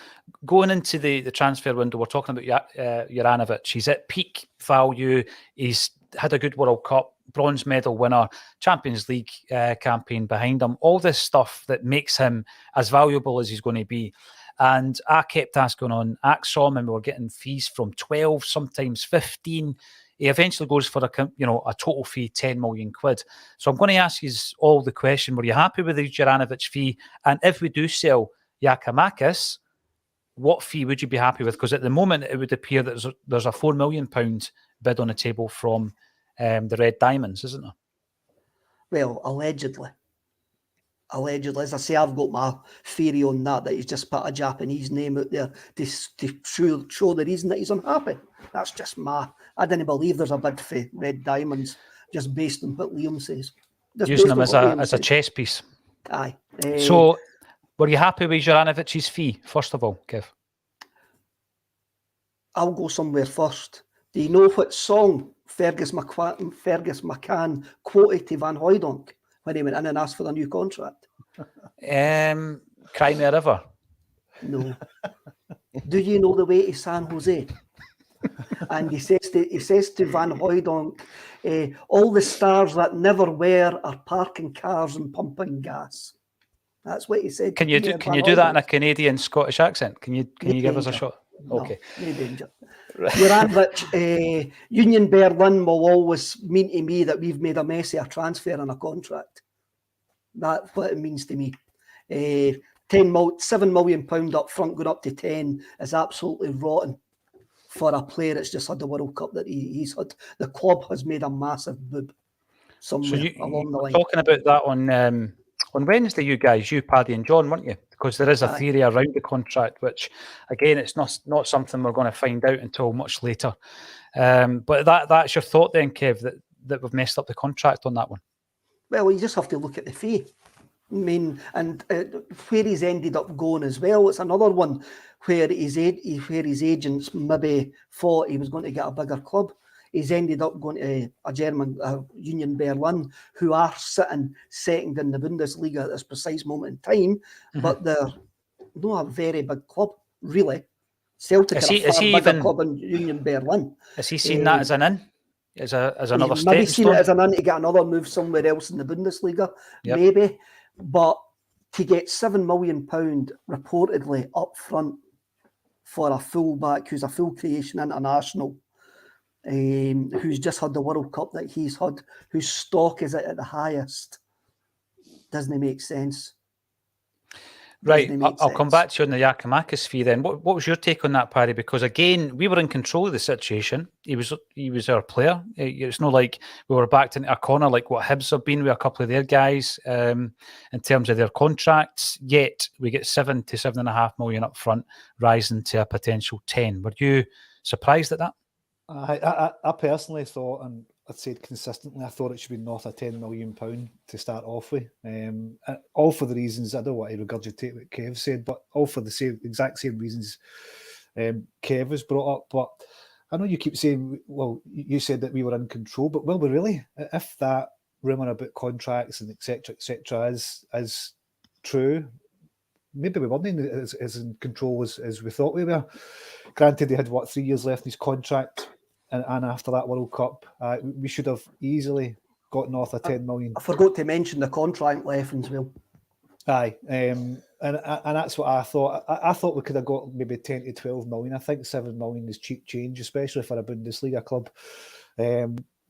going into the transfer window, we're talking about Juranovic. He's at peak value. He's had a good World Cup, bronze medal winner, Champions League campaign behind him. All this stuff that makes him as valuable as he's going to be. And I kept asking on Acsom, and we were getting fees from 12, sometimes 15. He eventually goes for a total fee, 10 million quid. So I'm going to ask you all the question: were you happy with the Juranovic fee? And if we do sell Giakoumakis, what fee would you be happy with? Because at the moment, it would appear that there's a £4 million bid on the table from the Red Diamonds, isn't there? Well, allegedly. As I say, I've got my theory on that he's just put a Japanese name out there to show the reason that he's unhappy. That's just I didn't believe there's a bid for Red Diamonds just based on what Liam says. Using him as a chess piece. Aye. So, were you happy with Juranovic's fee, first of all, Kev? I'll go somewhere first. Do you know what song Fergus McCann quoted to Van Hooijdonk when he went in and asked for a new contract? Cry Me a River. No. Do you know The Way to San Jose? And he says to Van Hooijdonk, all the stars that never were are parking cars and pumping gas. That's what he said. Can you do that in a Canadian Scottish accent? Can you give us a shot? No, okay. No danger. Juranovic, Union Berlin will always mean to me that we've made a mess of a transfer and a contract. That's what it means to me. £7 million up front, going up to 10 is absolutely rotten for a player that's just had the World Cup that he's had. The club has made a massive boob somewhere along the line. Talking about that on Wednesday, you guys, Paddy and John, weren't you? Because there is a theory around the contract, which, again, it's not something we're going to find out until much later. But that's your thought then, Kev, that we've messed up the contract on that one? Well, you just have to look at the fee. I mean, and where he's ended up going as well, it's another one where his agents maybe thought he was going to get a bigger club. He's ended up going to a German Union Berlin, who are sitting second in the Bundesliga at this precise moment in time, but they're not a very big club, really. Celtic are a far bigger club in Union Berlin. Has he seen that as an in? As another stepping maybe seen stone? it as an in to get another move somewhere else in the Bundesliga, maybe. But to get £7 million reportedly up front for a fullback who's a full creation international, who's just had the World Cup that he's had, whose stock is at the highest, doesn't make sense. Right, I'll come back to you on the Giakoumakis fee then. What was your take on that, Paddy? Because again, we were in control of the situation. He was our player. It's not like we were backed into a corner like what Hibs have been with a couple of their guys in terms of their contracts. Yet we get 7 to 7.5 million up front, rising to a potential 10. Were you surprised at that? I personally thought, and I'd said consistently, I thought it should be north of £10 million to start off with. All for the reasons, I don't want to regurgitate what Kev said, but all for the exact same reasons Kev has brought up. But I know you keep saying, well, you said that we were in control, but will we really? If that rumour about contracts and etc. is true, maybe we weren't as in control as we thought we were. Granted, they had 3 years left in his contract, and after that World Cup, we should have easily got north of 10 million. I forgot to mention the contract left as well. Aye, and that's what I thought. I thought we could have got maybe 10 to 12 million. I think 7 million is cheap change, especially for a Bundesliga club.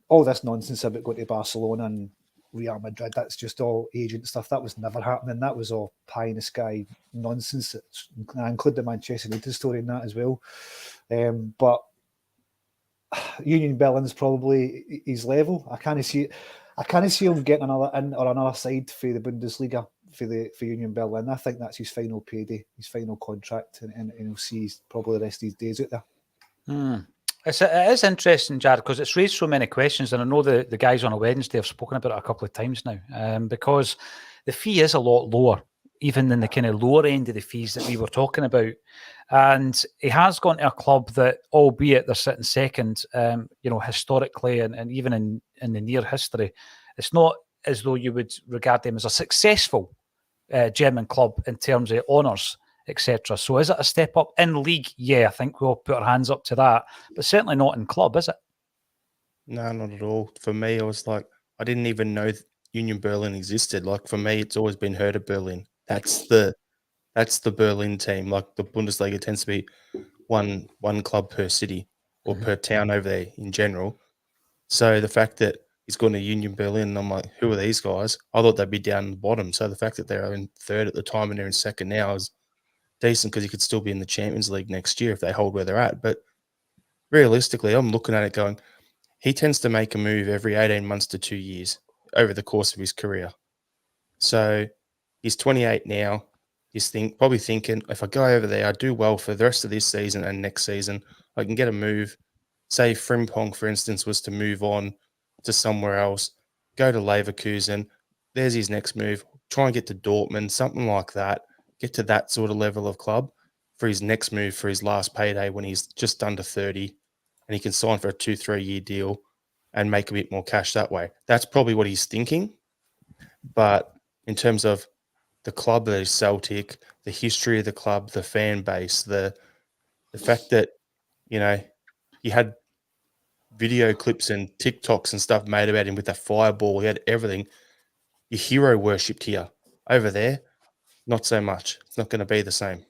All this nonsense about going to Barcelona and Real Madrid, that's just all agent stuff. That was never happening. That was all pie in the sky nonsense. I include the Manchester United story in that as well. But Union Berlin's probably his level. I can't see him getting another in or another side for the Bundesliga for Union Berlin. I think that's his final payday, his final contract, and he'll see probably the rest of his days out there. It is interesting, Jared, because it's raised so many questions, and I know the guys on a Wednesday have spoken about it a couple of times now, because the fee is a lot lower, even than the kind of lower end of the fees that we were talking about. And he has gone to a club that, albeit they're sitting second, historically and even in the near history, it's not as though you would regard them as a successful German club in terms of honours, etc. So is it a step up in league? Yeah, I think we'll put our hands up to that, but certainly not in club, is it? No, not at all. For me, I was like, I didn't even know Union Berlin existed. Like, for me, it's always been Hertha Berlin. That's the Berlin team. Like, the Bundesliga tends to be one club per city or per town over there in general. So the fact that he's gone to Union Berlin, and I'm like, who are these guys? I thought they'd be down the bottom. So the fact that they're in third at the time and they're in second now is decent, because he could still be in the Champions League next year if they hold where they're at. But realistically, I'm looking at it going, he tends to make a move every 18 months to 2 years over the course of his career. So he's 28 now. He's probably thinking, if I go over there, I do well for the rest of this season and next season, I can get a move. Say Frimpong, for instance, was to move on to somewhere else, go to Leverkusen. There's his next move. Try and get to Dortmund, something like that. Get to that sort of level of club for his next move, for his last payday when he's just under 30, and he can sign for a 2-3 year deal and make a bit more cash that way. That's probably what he's thinking. But in terms of the club that is Celtic, the history of the club, the fan base, the fact that, you had video clips and TikToks and stuff made about him with that fireball, he had everything. Your hero worshipped here. Over there, not so much. It's not going to be the same.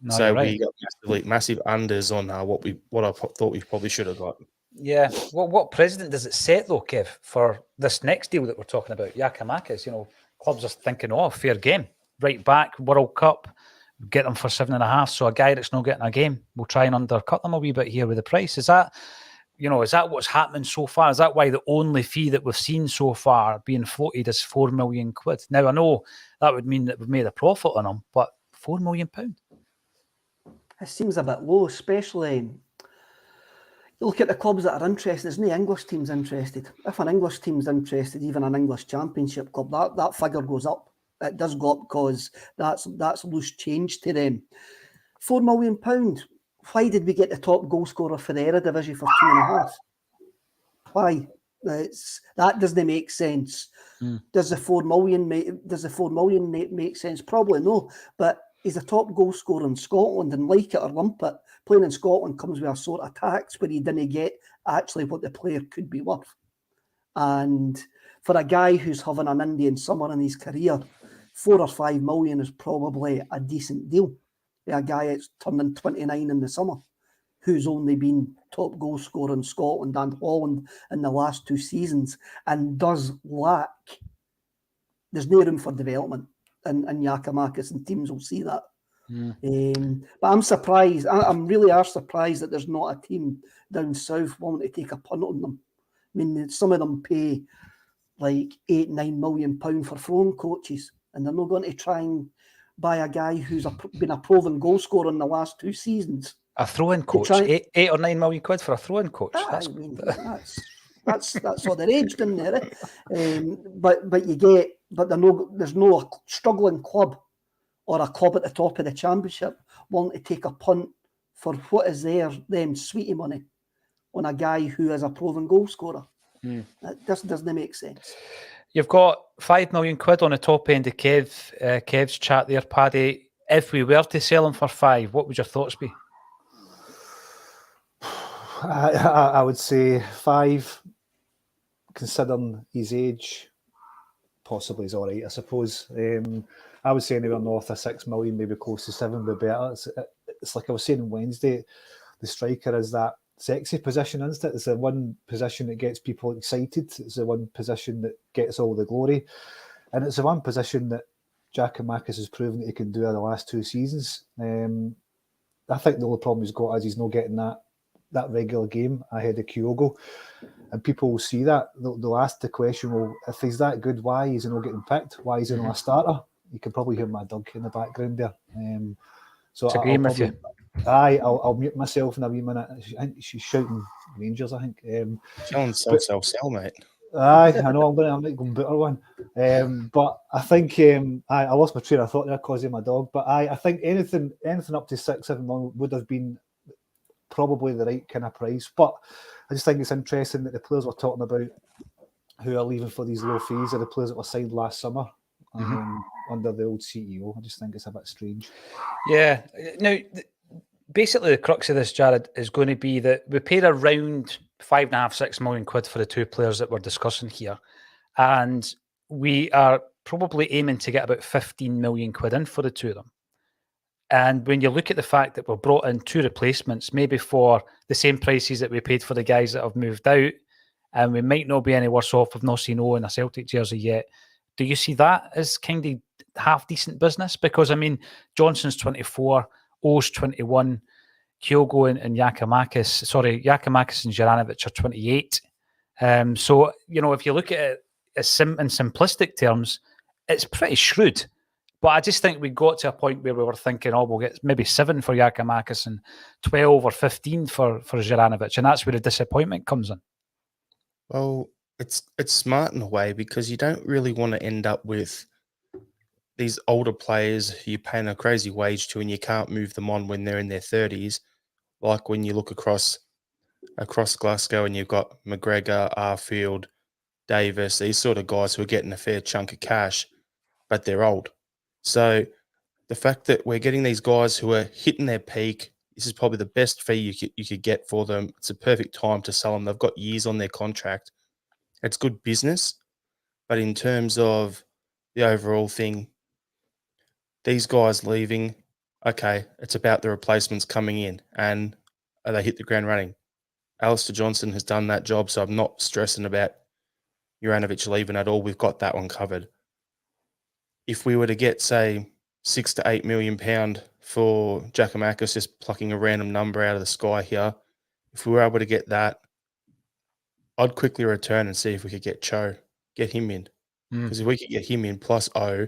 No, so right. we got massive unders on what I thought we probably should have got. Yeah. What precedent does it set, though, Kev, for this next deal that we're talking about, Giakoumakis? Clubs are thinking, fair game. Right back, World Cup, get them for 7.5. So a guy that's not getting a game, we'll try and undercut them a wee bit here with the price. Is that what's happening so far? Is that why the only fee that we've seen so far being floated is £4 million? Now, I know that would mean that we've made a profit on them, but £4 million? It seems a bit low, especially you look at the clubs that are interested. There's no English teams interested. If an English team's interested, even an English Championship club, that figure goes up. It does go up because that's loose change to them. £4 million. Why did we get the top goal scorer for the Eredivisie for 2.5? Why? That doesn't make sense. Does the 4 million make sense? Probably no. But he's a top goal scorer in Scotland, and like it or lump it, playing in Scotland comes with a sort of tax where you didn't get actually what the player could be worth. And for a guy who's having an Indian summer in his career, 4 or 5 million is probably a decent deal. A guy that's turning 29 in the summer, who's only been top goal scorer in Scotland and Holland in the last 2 seasons, and does lack. There's no room for development in Giakoumakis, and teams will see that. But I'm surprised. I'm really surprised that there's not a team down south willing to take a punt on them. I mean, some of them pay like £8-9 million for throwing coaches, and they're not going to try and buy a guy who's been a proven goal scorer in the last 2 seasons. A throw-in coach, £8 or £9 million for a throw-in coach. I mean, that's all they're aged in there. But there's no struggling club or a club at the top of the championship wanting to take a punt for what is them sweetie money on a guy who is a proven goal scorer. That doesn't make sense. You've got £5 million on the top end of Kev's chat there, Paddy. If we were to sell him for 5, what would your thoughts be? I would say 5, considering his age, possibly is all right, I suppose. I would say anywhere north of 6 million, maybe close to 7 would be better. It's like I was saying on Wednesday, the striker is that sexy position, isn't it? It's the one position that gets people excited. It's the one position that gets all the glory. And it's the one position that Giakoumakis has proven that he can do in the last 2 seasons. I think the only problem he's got is he's not getting that regular game ahead of Giorgos. And people will see that. They'll ask the question, well, if he's that good, why is he not getting picked? Why is he not a starter? You can probably hear my dog in the background there. So agreeing with you. I'll mute myself in a wee minute. I think she's shouting Rangers, I think. Sell, mate. I know, I'm not going to boot her one. But I think I lost my train of thought there because of my dog. But I think anything up to 6-7 million would have been probably the right kind of price. But I just think it's interesting that the players we're talking about who are leaving for these low fees are the players that were signed last summer under the old CEO. I just think it's a bit strange. Yeah. Now, basically, the crux of this, Jared, is going to be that we paid around £5.5-6 million for the 2 players that we're discussing here, and we are probably aiming to get about £15 million in for the 2 of them. And when you look at the fact that we've brought in 2 replacements, maybe for the same prices that we paid for the guys that have moved out, and we might not be any worse off with not seen O in a Celtic jersey yet. Do you see that as kind of half decent business? Because I mean, Johnson's 24, O's 21, Giorgos and Giakoumakis and Juranovic are 28. So, you know, if you look at it in simplistic terms, it's pretty shrewd. But I just think we got to a point where we were thinking, oh, we'll get maybe 7 for Giakoumakis and 12 or 15 for Juranovic. And that's where the disappointment comes in. Well, it's smart in a way because you don't really want to end up with these older players who you're paying a crazy wage to and you can't move them on when they're in their 30s. Like when you look across Glasgow and you've got McGregor, Arfield, Davis, these sort of guys who are getting a fair chunk of cash, but they're old. So the fact that we're getting these guys who are hitting their peak, this is probably the best fee you could get for them. It's a perfect time to sell them. They've got years on their contract. It's good business. But in terms of the overall thing, these guys leaving, okay, it's about the replacements coming in and they hit the ground running. Alistair Johnson has done that job, so I'm not stressing about Juranovic leaving at all. We've got that one covered. If we were to get, say, £6 to £8 million for Giakoumakis, just plucking a random number out of the sky here, if we were able to get that, I'd quickly return and see if we could get him in. Because if we could get him in plus O,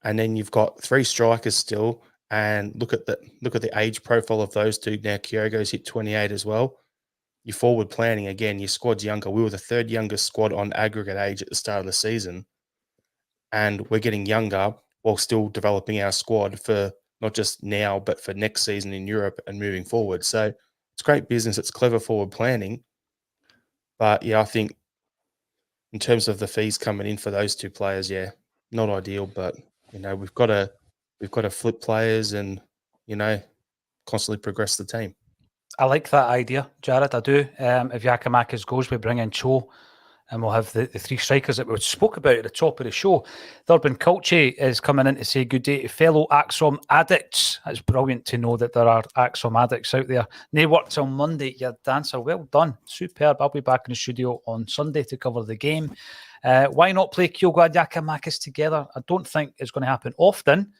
and then you've got 3 strikers still, and look at the age profile of those 2 now. Giorgos hit 28 as well. Your forward planning again. Your squad's younger. We were the 3rd youngest squad on aggregate age at the start of the season, and we're getting younger while still developing our squad for not just now, but for next season in Europe and moving forward. So it's great business. It's clever forward planning. But yeah, I think in terms of the fees coming in for those two players, yeah, not ideal. But we've got to flip players and constantly progress the team. I like that idea, Jared. I do. If Giakoumakis goes, we bring in Cho, and we'll have the three strikers that we spoke about at the top of the show. Thurban Culce is coming in to say good day to fellow Acsom addicts. It's brilliant to know that there are Acsom addicts out there. They work till Monday. Your dancer, well done. Superb. I'll be back in the studio on Sunday to cover the game. Why not play Kyogo and Giakoumakis together? I don't think it's going to happen often.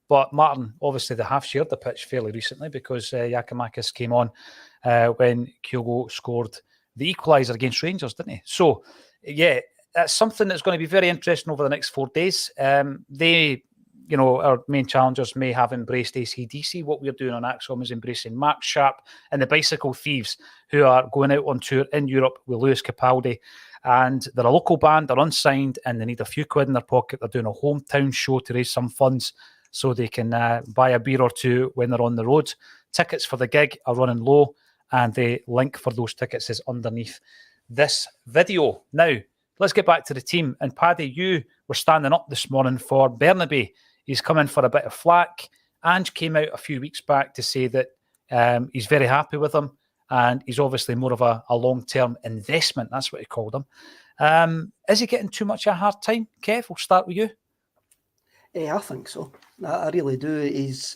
But Martin, obviously they have shared the pitch fairly recently because Giakoumakis came on when Kyogo scored the equaliser against Rangers, didn't he? So, yeah, that's something that's going to be very interesting over the next 4 days. They, our main challengers may have embraced AC/DC. What we're doing on Acsom is embracing Mark Sharp and the Bicycle Thieves, who are going out on tour in Europe with Lewis Capaldi. And they're a local band, they're unsigned, and they need a few quid in their pocket. They're doing a hometown show to raise some funds so they can buy a beer or two when they're on the road. Tickets for the gig are running low, and the link for those tickets is underneath this video. Now, let's get back to the team. And Paddy, you were standing up this morning for Bernabe. He's coming for a bit of flack. Ange came out a few weeks back to say that he's very happy with him, and he's obviously more of a long-term investment. That's what he called him. Is he getting too much of a hard time? Kev, we'll start with you. I think so. I really do. He's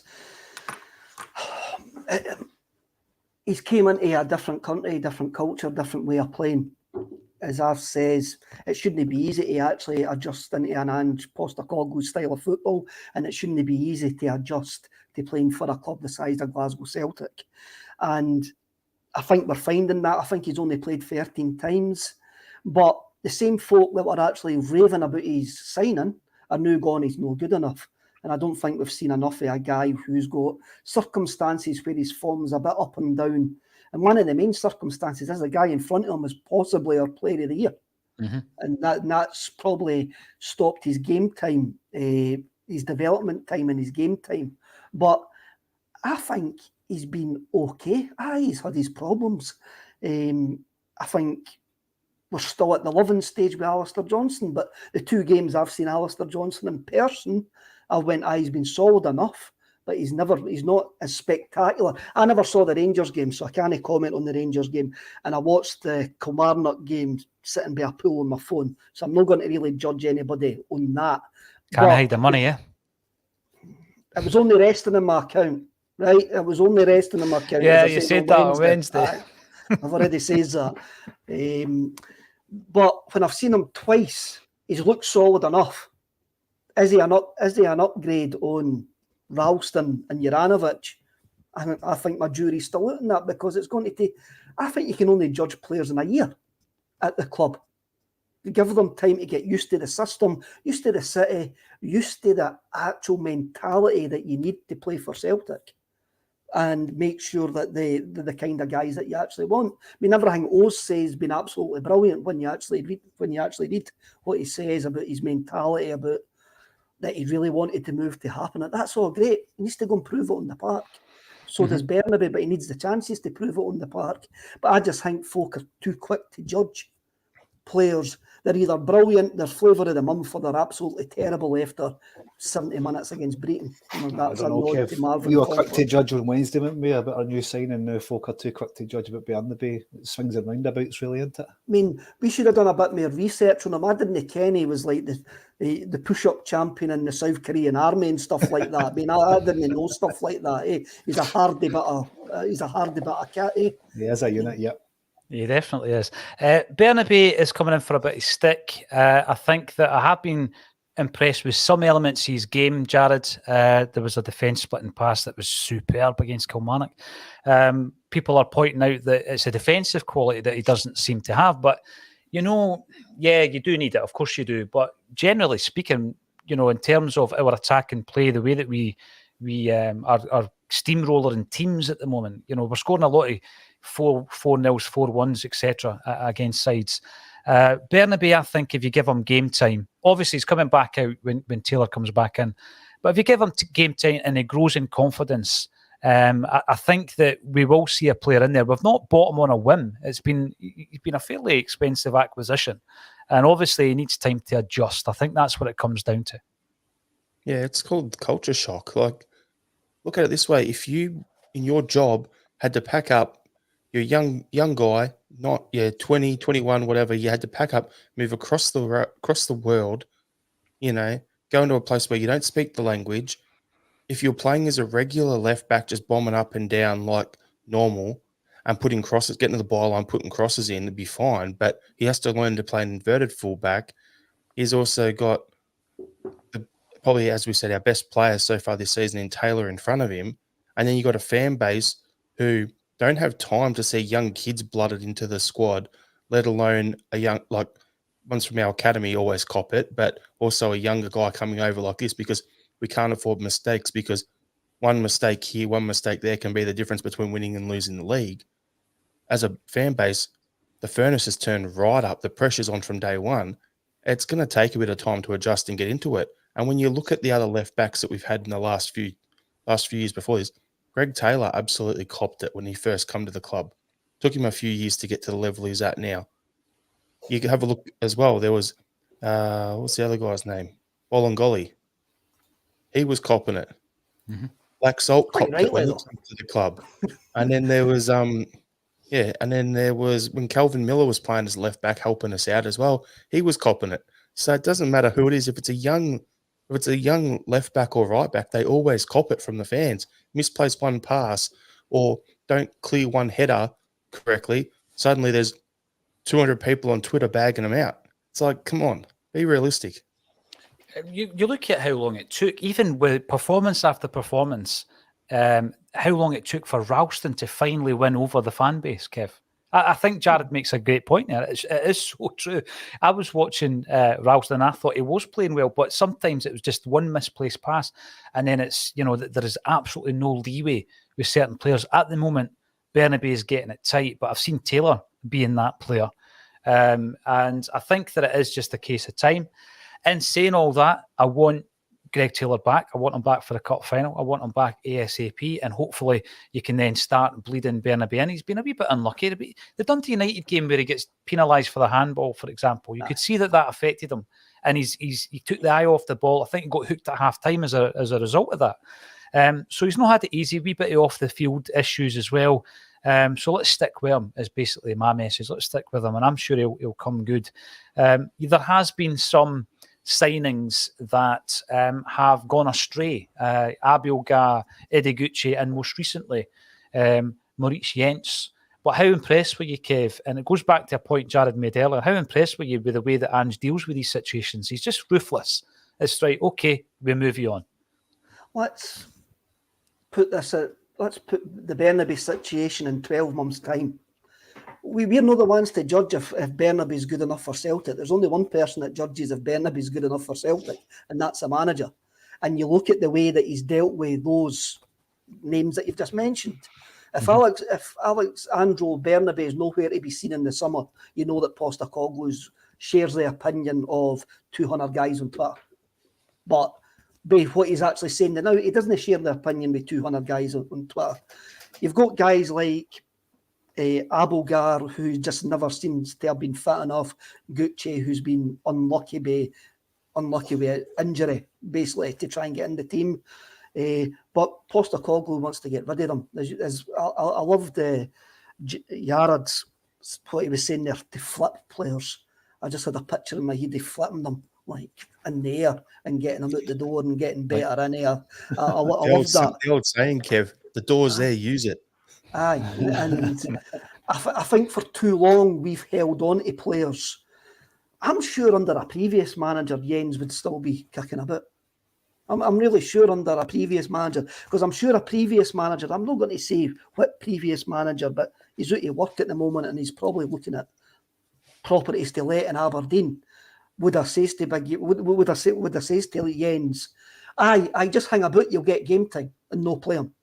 came into a different country, different culture, different way of playing. As Arf says, it shouldn't be easy to actually adjust into an Ange Postecoglou style of football, and it shouldn't be easy to adjust to playing for a club the size of Glasgow Celtic. And I think we're finding that. I think he's only played 13 times, but the same folk that were actually raving about his signing are now gone, he's no good enough. And I don't think we've seen enough of a guy who's got circumstances where his form's a bit up and down. And one of the main circumstances is the guy in front of him is possibly our player of the year. Mm-hmm. And that's probably stopped his game time, his development time and his game time. But I think he's been okay. He's had his problems. I think we're still at the loving stage with Alistair Johnston, but the 2 games I've seen Alistair Johnston in person, I went, he's been solid enough, but he's not as spectacular. I never saw the Rangers game, so I can't comment on the Rangers game. And I watched the Kilmarnock game sitting by a pool on my phone, so I'm not going to really judge anybody on that. Can't hide the money, yeah? It was only resting in my account, right? It was only resting in my account. Yeah, you said that on Wednesday. I've already said that. But when I've seen him twice, he's looked solid enough. Is he an upgrade on Ralston and Juranovic? I think my jury's still out on that, because it's going to take. I think you can only judge players in a year at the club. You give them time to get used to the system, used to the city, used to the actual mentality that you need to play for Celtic, and make sure that they're the kind of guys that you actually want. I mean, everything Oz says has been absolutely brilliant when you actually read what he says about his mentality, about that he really wanted to move to happen. That's all great. He needs to go and prove it on the park. So does Bernabe, but he needs the chances to prove it on the park. But I just think folk are too quick to judge players. They're either brilliant, they're flavour of the month, or they're absolutely terrible after 70 minutes against Breton. That's a nod to Marvin. We were quick to judge on Wednesday, weren't we, about our new signing. Now folk are too quick to judge about Bernabe. It swings and roundabouts, really, isn't it? I mean, we should have done a bit more research on him. I didn't ken he was like the push-up champion in the South Korean army and stuff like that. I mean, I didn't know stuff like that. He's a hardy bit of cat. He is a unit, yep. He definitely is. Bernabe is coming in for a bit of stick. I think that I have been impressed with some elements of his game, Jared. There was a defence splitting pass that was superb against Kilmarnock. People are pointing out that it's a defensive quality that he doesn't seem to have. But, you do need it. Of course you do. But generally speaking, in terms of our attack and play, the way that we are steamrolling teams at the moment, we're scoring a lot of 4-0s, 4-1s, etc. against sides. Bernabe, I think if you give him game time, obviously he's coming back out when Taylor comes back in, but if you give him game time and he grows in confidence, I think that we will see a player in there. We've not bought him on a whim. He's been a fairly expensive acquisition, and obviously he needs time to adjust. I think that's what it comes down to. Yeah, it's called culture shock. Like, look at it this way: if you, in your job, had to pack up, you're a young guy, not 20, 21, whatever, you had to pack up, move across the world, go into a place where you don't speak the language. If you're playing as a regular left back, just bombing up and down like normal and putting crosses, getting to the byline, putting crosses in, it'd be fine. But he has to learn to play an inverted fullback. He's also got probably, as we said, our best player so far this season in Taylor in front of him. And then you got a fan base who don't have time to see young kids blooded into the squad, let alone a young, like ones from our academy always cop it, but also a younger guy coming over like this, because we can't afford mistakes, because one mistake here, one mistake there can be the difference between winning and losing the league. As a fan base, the furnace has turned right up. The pressure's on from day one. It's going to take a bit of time to adjust and get into it. And when you look at the other left backs that we've had in the last few years before this, Greg Taylor absolutely copped it when he first come to the club. Took him a few years to get to the level he's at now. You can have a look as well. There was, what's the other guy's name? Bolingoli. He was copping it. Mm-hmm. Black Salt copped it when he came to the club. And then there was, and then there was when Calvin Miller was playing as left back, helping us out as well. He was copping it. So it doesn't matter who it is. If it's a young left back or right back, they always cop it from the fans. Misplace one pass or don't clear one header correctly, suddenly there's 200 people on Twitter bagging them out. It's like, come on, be realistic. You look at how long it took, even with performance after performance, how long it took for Ralston to finally win over the fan base, Kev. I think Jared makes a great point there. It is so true. I was watching Ralston and I thought he was playing well, but sometimes it was just one misplaced pass. And then it's, there is absolutely no leeway with certain players. At the moment, Bernabe is getting it tight, but I've seen Taylor being that player. And I think that it is just a case of time. In saying all that, I want Greg Taylor back. I want him back for the cup final. I want him back ASAP, and hopefully you can then start bleeding Bernabe in. He's been a wee bit unlucky. The Dundee United game where he gets penalised for the handball, for example, you could see that affected him, and he took the eye off the ball. I think he got hooked at half time as a result of that. So he's not had it easy. A wee bit of off the field issues as well. So let's stick with him is basically my message. Let's stick with him, and I'm sure he'll come good. There has been some signings that have gone astray. Abelga, Ideguchi, and most recently, Maurice Jens. But how impressed were you, Kev? And it goes back to a point Jared made earlier. How impressed were you with the way that Ange deals with these situations? He's just ruthless. It's right, okay, we move you on. Let's put the Bernabe situation in 12 months' time. We're not the ones to judge if Bernabe is good enough for Celtic. There's only one person that judges if Bernabe is good enough for Celtic, and that's the manager. And you look at the way that he's dealt with those names that you've just mentioned. If Alexandro Bernabe is nowhere to be seen in the summer, you know that Postecoglou shares the opinion of 200 guys on Twitter. But by what he's actually saying now, he doesn't share the opinion with 200 guys on Twitter. You've got guys like Abelgar, who just never seems to have been fit enough. Gucci, who's been unlucky with injury, basically, to try and get in the team. But Postecoglou wants to get rid of them. I love the Jared's, what he was saying there, to flip players. I just had a picture in my head of flipping them like in the air and getting them out the door and getting better in air. I love that. The old saying, Kev, the door's there, use it. Aye, and I think for too long we've held on to players. I'm sure under a previous manager, Jens would still be kicking about. I'm really sure under a previous manager, because I'm sure a previous manager, I'm not going to say what previous manager, but he's out of work at the moment and he's probably looking at properties to let in Aberdeen. Would I say to Jens, I just hang about, you'll get game time and no play him.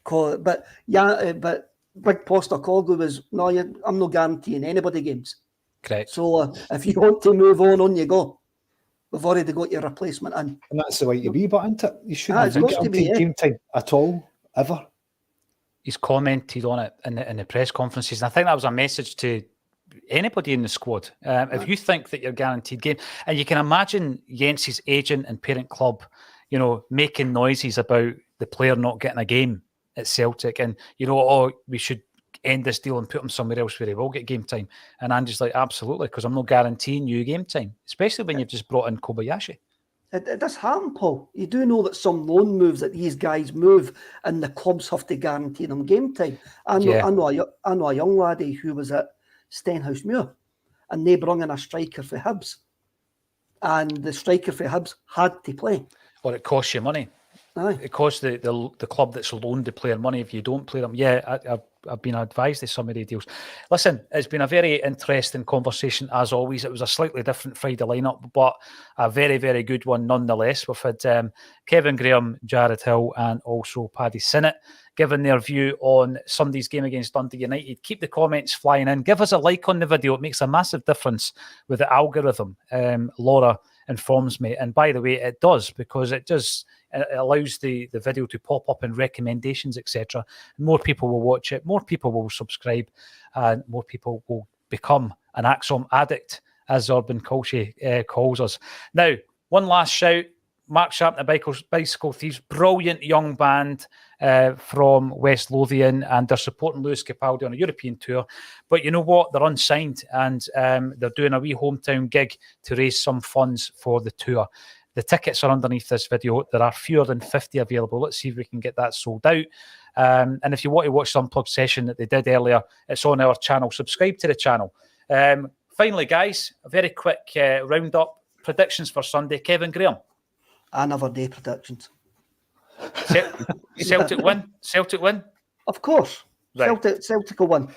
But Big Postecoglou was, no, I'm not guaranteeing anybody games. Correct. So if you want to move on you go. We've already got your replacement in. And that's the way to be, but isn't it? You shouldn't it's be got to be, guaranteed game time at all, ever. He's commented on it in the press conferences, and I think that was a message to anybody in the squad. If you think that you're guaranteed game, and you can imagine Jens's agent and parent club, making noises about the player not getting a game at Celtic, and we should end this deal and put him somewhere else where he will get game time. And Andy's like, absolutely, because I'm not guaranteeing you game time, especially when you've just brought in Kobayashi. It does happen, Paul. You do know that some loan moves that these guys move, and the clubs have to guarantee them game time. I know a young laddie who was at Stenhousemuir, and they brought in a striker for Hibs, and the striker for Hibs had to play. Or it costs you money. Aye. It costs the club that's loaned the player money if you don't play them. Yeah, I've been advised of some of the deals. Listen, it's been a very interesting conversation as always. It was a slightly different Friday lineup, but a very, very good one nonetheless. We've had Kevin Graham, Jared Hill, and also Paddy Sinnott giving their view on Sunday's game against Dundee United. Keep the comments flying in. Give us a like on the video. It makes a massive difference with the algorithm. Laura informs me, and by the way, it does, because it allows the video to pop up in recommendations, etc. More people will watch it, more people will subscribe, and more people will become an Acsom addict, as Urban Colsey calls us. Now, one last shout. Mark Sharp and the Bicycle Thieves, brilliant young band from West Lothian, and they're supporting Lewis Capaldi on a European tour. But you know what? They're unsigned, and they're doing a wee hometown gig to raise some funds for the tour. The tickets are underneath this video. There are fewer than 50 available. Let's see if we can get that sold out. And if you want to watch the Unplugged session that they did earlier, it's on our channel. Subscribe to the channel. Finally, guys, a very quick roundup. Predictions for Sunday. Kevin Graham. Another day predictions. Celtic win? Celtic win? Of course. Right. Celtic will win.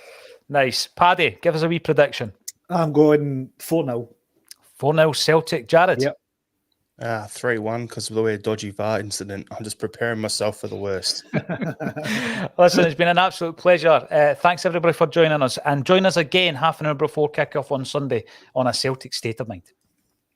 Nice. Paddy, give us a wee prediction. I'm going 4-0. 4-0 Celtic. Jared? Yep. 3-1 because of the way dodgy VAR incident. I'm just preparing myself for the worst. Listen, it's been an absolute pleasure. Thanks everybody for joining us, and join us again half an hour before kick-off on Sunday on A Celtic State of Mind.